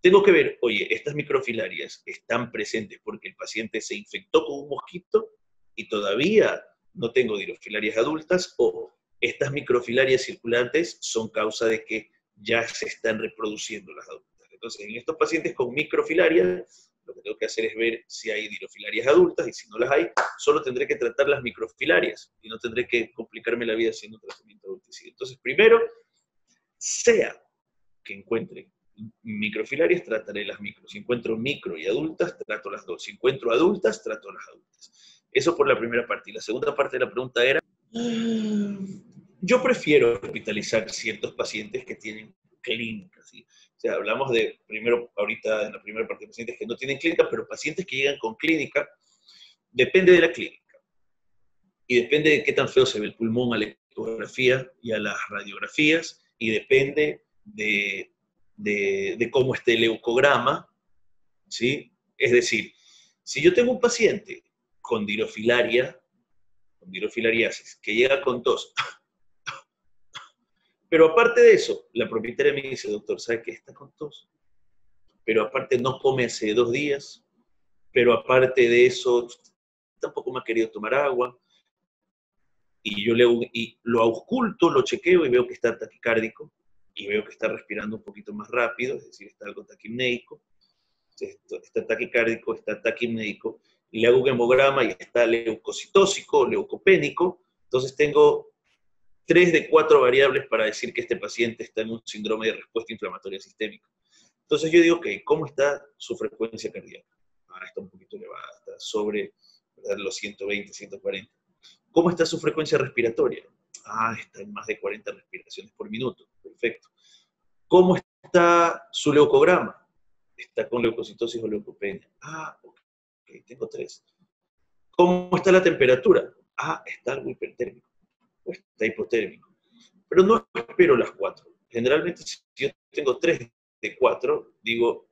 tengo que ver, oye, estas microfilarias están presentes porque el paciente se infectó con un mosquito y todavía no tengo dirofilarias adultas, o estas microfilarias circulantes son causa de que ya se están reproduciendo las adultas. Entonces, en estos pacientes con microfilarias, lo que tengo que hacer es ver si hay dirofilarias adultas, y si no las hay, solo tendré que tratar las microfilarias, y no tendré que complicarme la vida haciendo un tratamiento adulticida. Entonces, primero, sea que encuentre microfilarias, trataré las micros. Si encuentro micro y adultas, trato las dos. Si encuentro adultas, trato las adultas. Eso por la primera parte. Y la segunda parte de la pregunta era, yo prefiero hospitalizar ciertos pacientes que tienen clínicas, ¿sí? O sea, hablamos de, primero, ahorita en la primera parte, de pacientes que no tienen clínica, pero pacientes que llegan con clínica, depende de la clínica. Y depende de qué tan feo se ve el pulmón a la ecografía y a las radiografías, y depende de cómo esté el leucograma, ¿sí? Es decir, si yo tengo un paciente con dirofilariasis, que llega con tos, pero aparte de eso, la propietaria me dice, doctor, ¿sabe qué? Está con tos, pero aparte no come hace 2 días, pero aparte de eso, tampoco me ha querido tomar agua, y yo lo ausculto, lo chequeo y veo que está taquicárdico, y veo que está respirando un poquito más rápido, es decir, está algo taquipneico, está taquicárdico, está taquipneico, y le hago un hemograma y está leucocitósico, leucopénico, entonces tengo 3 de 4 variables para decir que este paciente está en un síndrome de respuesta inflamatoria sistémica. Entonces yo digo, ok, ¿cómo está su frecuencia cardíaca? Está un poquito elevada, está sobre, ¿verdad?, los 120, 140. ¿Cómo está su frecuencia respiratoria? Está en más de 40 respiraciones por minuto. Perfecto. ¿Cómo está su leucograma? Está con leucocitosis o leucopenia. Ok, tengo 3. ¿Cómo está la temperatura? Está algo hipertérmico. O está hipotérmico. Pero no espero las 4. Generalmente, si yo tengo 3 de 4, digo,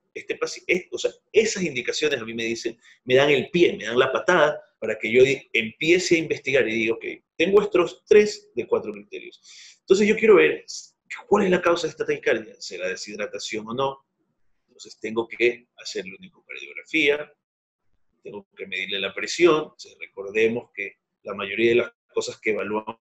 o sea, esas indicaciones a mí me dan el pie, me dan la patada para que yo empiece a investigar y diga, ok, tengo estos 3 de 4 criterios. Entonces yo quiero ver cuál es la causa de esta taquicardia, ¿será deshidratación o no? Entonces tengo que hacerle una ecocardiografía, tengo que medirle la presión. Entonces, recordemos que la mayoría de las cosas que evaluamos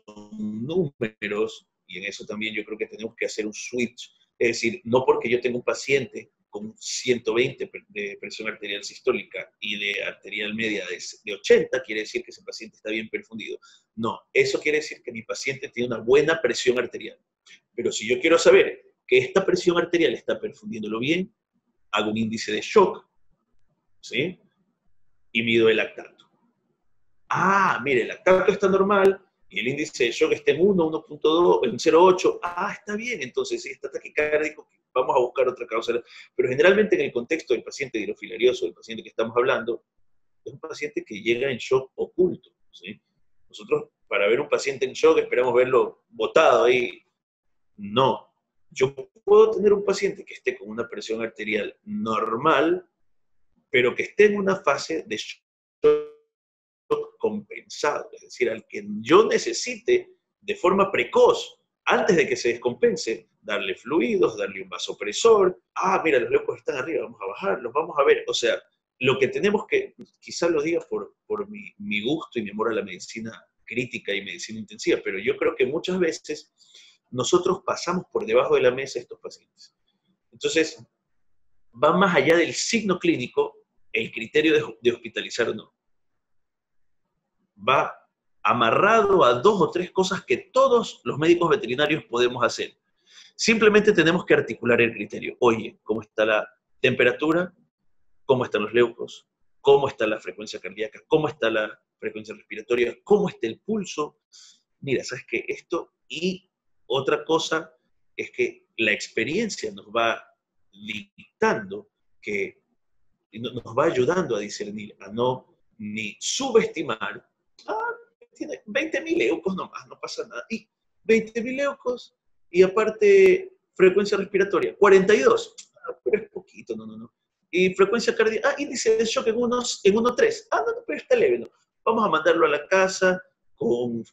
son números, y en eso también yo creo que tenemos que hacer un switch. Es decir, no porque yo tenga un paciente con 120 de presión arterial sistólica y de arterial media de 80, quiere decir que ese paciente está bien perfundido. No, eso quiere decir que mi paciente tiene una buena presión arterial. Pero si yo quiero saber que esta presión arterial está perfundiéndolo bien, hago un índice de shock, ¿sí? Y mido el lactato. Mire, el lactato está normal, y el índice de shock está en 1, 1.2, en 0.8, está bien, entonces si está taquicárdico, vamos a buscar otra causa. Pero generalmente en el contexto del paciente dirofilarioso, del paciente que estamos hablando, es un paciente que llega en shock oculto, ¿sí? Nosotros, para ver un paciente en shock, esperamos verlo botado ahí. No. Yo puedo tener un paciente que esté con una presión arterial normal, pero que esté en una fase de shock compensado, es decir, al que yo necesite de forma precoz, antes de que se descompense, darle fluidos, darle un vasopresor. Mira, los leucos están arriba, vamos a bajarlos, vamos a ver. O sea, lo que tenemos que, quizás lo diga por mi gusto y mi amor a la medicina crítica y medicina intensiva, pero yo creo que muchas veces nosotros pasamos por debajo de la mesa a estos pacientes. Entonces, va más allá del signo clínico el criterio de hospitalizar o no. Va amarrado a 2 o 3 cosas que todos los médicos veterinarios podemos hacer. Simplemente tenemos que articular el criterio. Oye, ¿cómo está la temperatura? ¿Cómo están los leucos? ¿Cómo está la frecuencia cardíaca? ¿Cómo está la frecuencia respiratoria? ¿Cómo está el pulso? Mira, ¿sabes qué? Esto, y otra cosa es que la experiencia nos va dictando, que nos va ayudando a discernir, a no ni subestimar. Tiene 20.000 leucos nomás, no pasa nada. Y 20.000 leucos, y aparte frecuencia respiratoria, 42. Pero es poquito, no. Y frecuencia cardíaca, índice de shock en 1.3. No, pero está leve, ¿no? Vamos a mandarlo a la casa con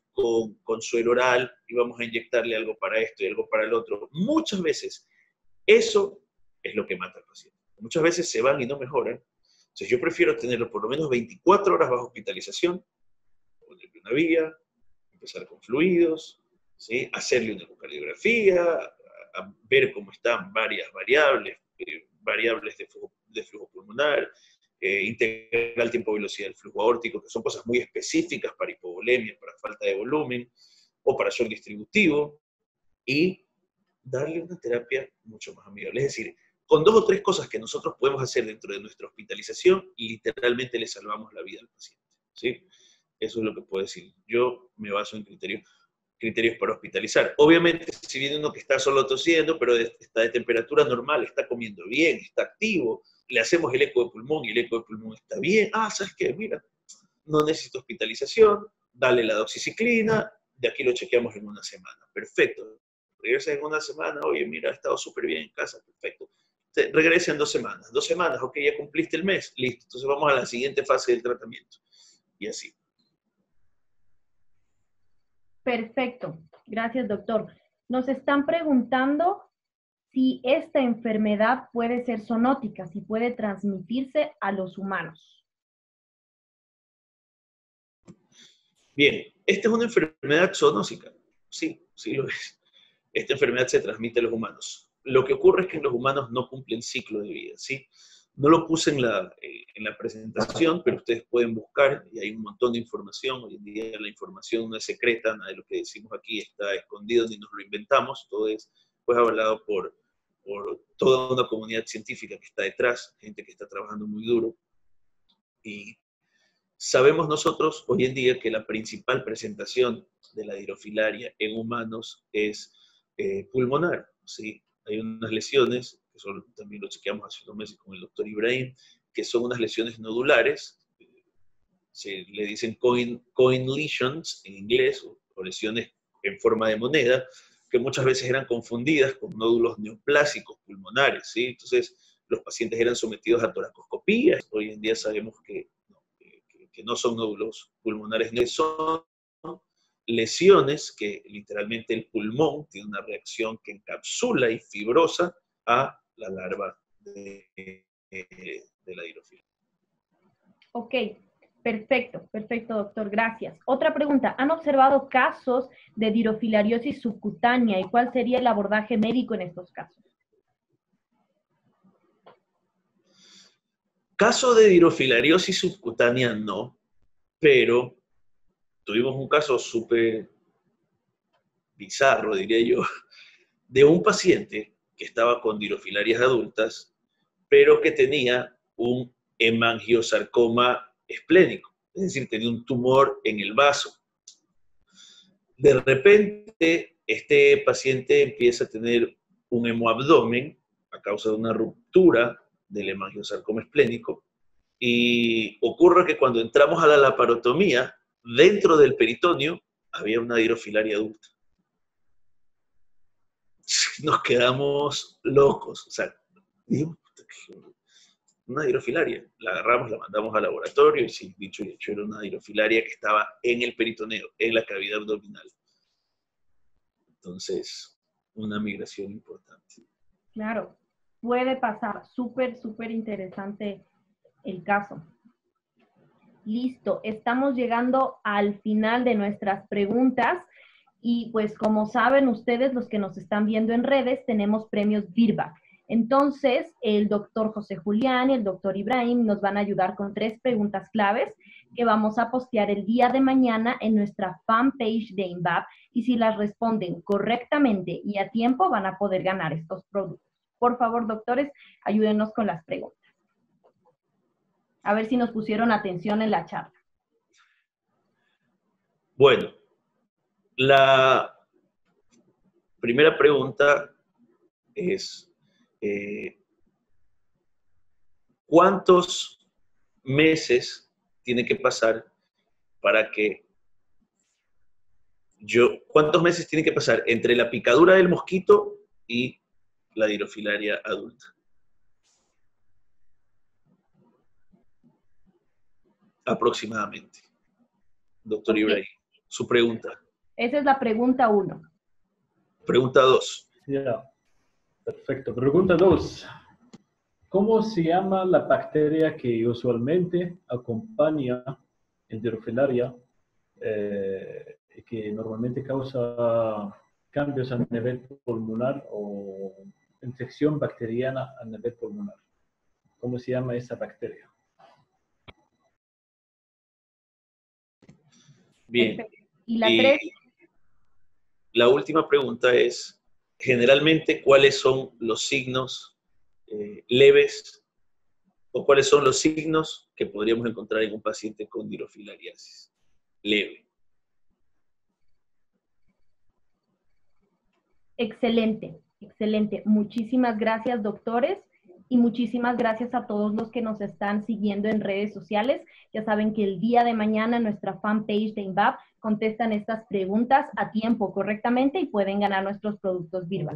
suero oral y vamos a inyectarle algo para esto y algo para el otro. Muchas veces eso es lo que mata al paciente. Muchas veces se van y no mejoran. Entonces yo prefiero tenerlo por lo menos 24 horas bajo hospitalización, ponerle una vía, empezar con fluidos, ¿sí? Hacerle una ecocardiografía, a ver cómo están varias variables, variables de flujo pulmonar, integrar el tiempo-velocidad del flujo aórtico, que son cosas muy específicas para hipovolemia, para falta de volumen, o para shock distributivo, y darle una terapia mucho más amigable. Es decir, con 2 o 3 cosas que nosotros podemos hacer dentro de nuestra hospitalización, literalmente le salvamos la vida al paciente, ¿sí? Eso es lo que puedo decir. Yo me baso en criterios para hospitalizar. Obviamente, si viene uno que está solo tosiendo, pero está de temperatura normal, está comiendo bien, está activo, le hacemos el eco de pulmón y el eco de pulmón está bien. Ah, ¿sabes qué? Mira, no necesito hospitalización, dale la doxiciclina, de aquí lo chequeamos en una semana. Perfecto. Regresa en una semana, oye, mira, ha estado súper bien en casa, perfecto. Regresa en 2 semanas. 2 semanas, ok, ya cumpliste el mes, listo. Entonces vamos a la siguiente fase del tratamiento. Y así. Perfecto. Gracias, doctor. Nos están preguntando si esta enfermedad puede ser zoonótica, si puede transmitirse a los humanos. Bien, esta es una enfermedad zoonótica. Sí, sí lo es. Esta enfermedad se transmite a los humanos. Lo que ocurre es que los humanos no cumplen ciclo de vida, ¿sí? No lo puse en la presentación, pero ustedes pueden buscar y hay un montón de información. Hoy en día la información no es secreta, nada de lo que decimos aquí está escondido ni nos lo inventamos. Todo es pues avalado por toda una comunidad científica que está detrás, gente que está trabajando muy duro. Y sabemos nosotros hoy en día que la principal presentación de la dirofilaria en humanos es pulmonar, ¿sí? Hay unas lesiones, que también lo chequeamos hace unos meses con el doctor Ibrahim, que son unas lesiones nodulares, se le dicen coin lesions en inglés, o lesiones en forma de moneda, que muchas veces eran confundidas con nódulos neoplásicos pulmonares, ¿sí? Entonces los pacientes eran sometidos a toracoscopía. Hoy en día sabemos que no son nódulos pulmonares, no son lesiones que literalmente el pulmón tiene una reacción que encapsula y fibrosa a la larva de la dirofilaria. Ok, perfecto, doctor, gracias. Otra pregunta, ¿han observado casos de dirofilariosis subcutánea y cuál sería el abordaje médico en estos casos? Caso de dirofilariosis subcutánea no, pero tuvimos un caso súper bizarro, diría yo, de un paciente que estaba con dirofilarias adultas, pero que tenía un hemangiosarcoma esplénico, es decir, tenía un tumor en el vaso. De repente, este paciente empieza a tener un hemoabdomen a causa de una ruptura del hemangiosarcoma esplénico, y ocurre que cuando entramos a la laparotomía, dentro del peritoneo había una dirofilaria adulta. Nos quedamos locos, o sea, dijimos, una dirofilaria. La agarramos, la mandamos al laboratorio y sí, dicho y hecho, era una dirofilaria que estaba en el peritoneo, en la cavidad abdominal. Entonces, una migración importante. Claro, puede pasar. Súper interesante el caso. Listo, estamos llegando al final de nuestras preguntas y pues como saben ustedes, los que nos están viendo en redes, tenemos premios Virbac. Entonces, el doctor José Julián y el doctor Ibrahim nos van a ayudar con 3 preguntas claves que vamos a postear el día de mañana en nuestra fanpage de INVAP, y si las responden correctamente y a tiempo van a poder ganar estos productos. Por favor, doctores, ayúdenos con las preguntas. A ver si nos pusieron atención en la charla. Bueno, la primera pregunta es, ¿cuántos meses tiene que pasar para que cuántos meses tiene que pasar entre la picadura del mosquito y la dirofilaria adulta? Aproximadamente. Doctor Ibrahim, su pregunta. Esa es la pregunta 1. Pregunta 2. Ya, perfecto. Pregunta 2. ¿Cómo se llama la bacteria que usualmente acompaña el Dirofilaria y que normalmente causa cambios a nivel pulmonar o infección bacteriana a nivel pulmonar? ¿Cómo se llama esa bacteria? Bien. Perfecto. Y la 3. La última pregunta es, generalmente, ¿cuáles son los signos leves o cuáles son los signos que podríamos encontrar en un paciente con dirofilariasis leve? Excelente, excelente. Muchísimas gracias, doctores, y muchísimas gracias a todos los que nos están siguiendo en redes sociales. Ya saben que el día de mañana en nuestra fanpage de INVAP contestan estas preguntas a tiempo correctamente y pueden ganar nuestros productos Virbac.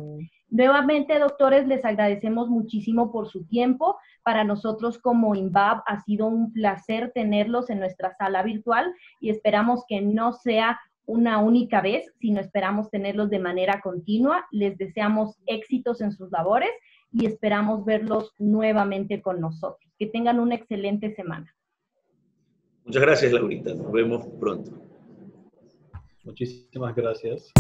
Nuevamente, doctores, les agradecemos muchísimo por su tiempo. Para nosotros como INVAP ha sido un placer tenerlos en nuestra sala virtual y esperamos que no sea una única vez, sino esperamos tenerlos de manera continua. Les deseamos éxitos en sus labores y esperamos verlos nuevamente con nosotros. Que tengan una excelente semana. Muchas gracias, Laurita. Nos vemos pronto. Muchísimas gracias.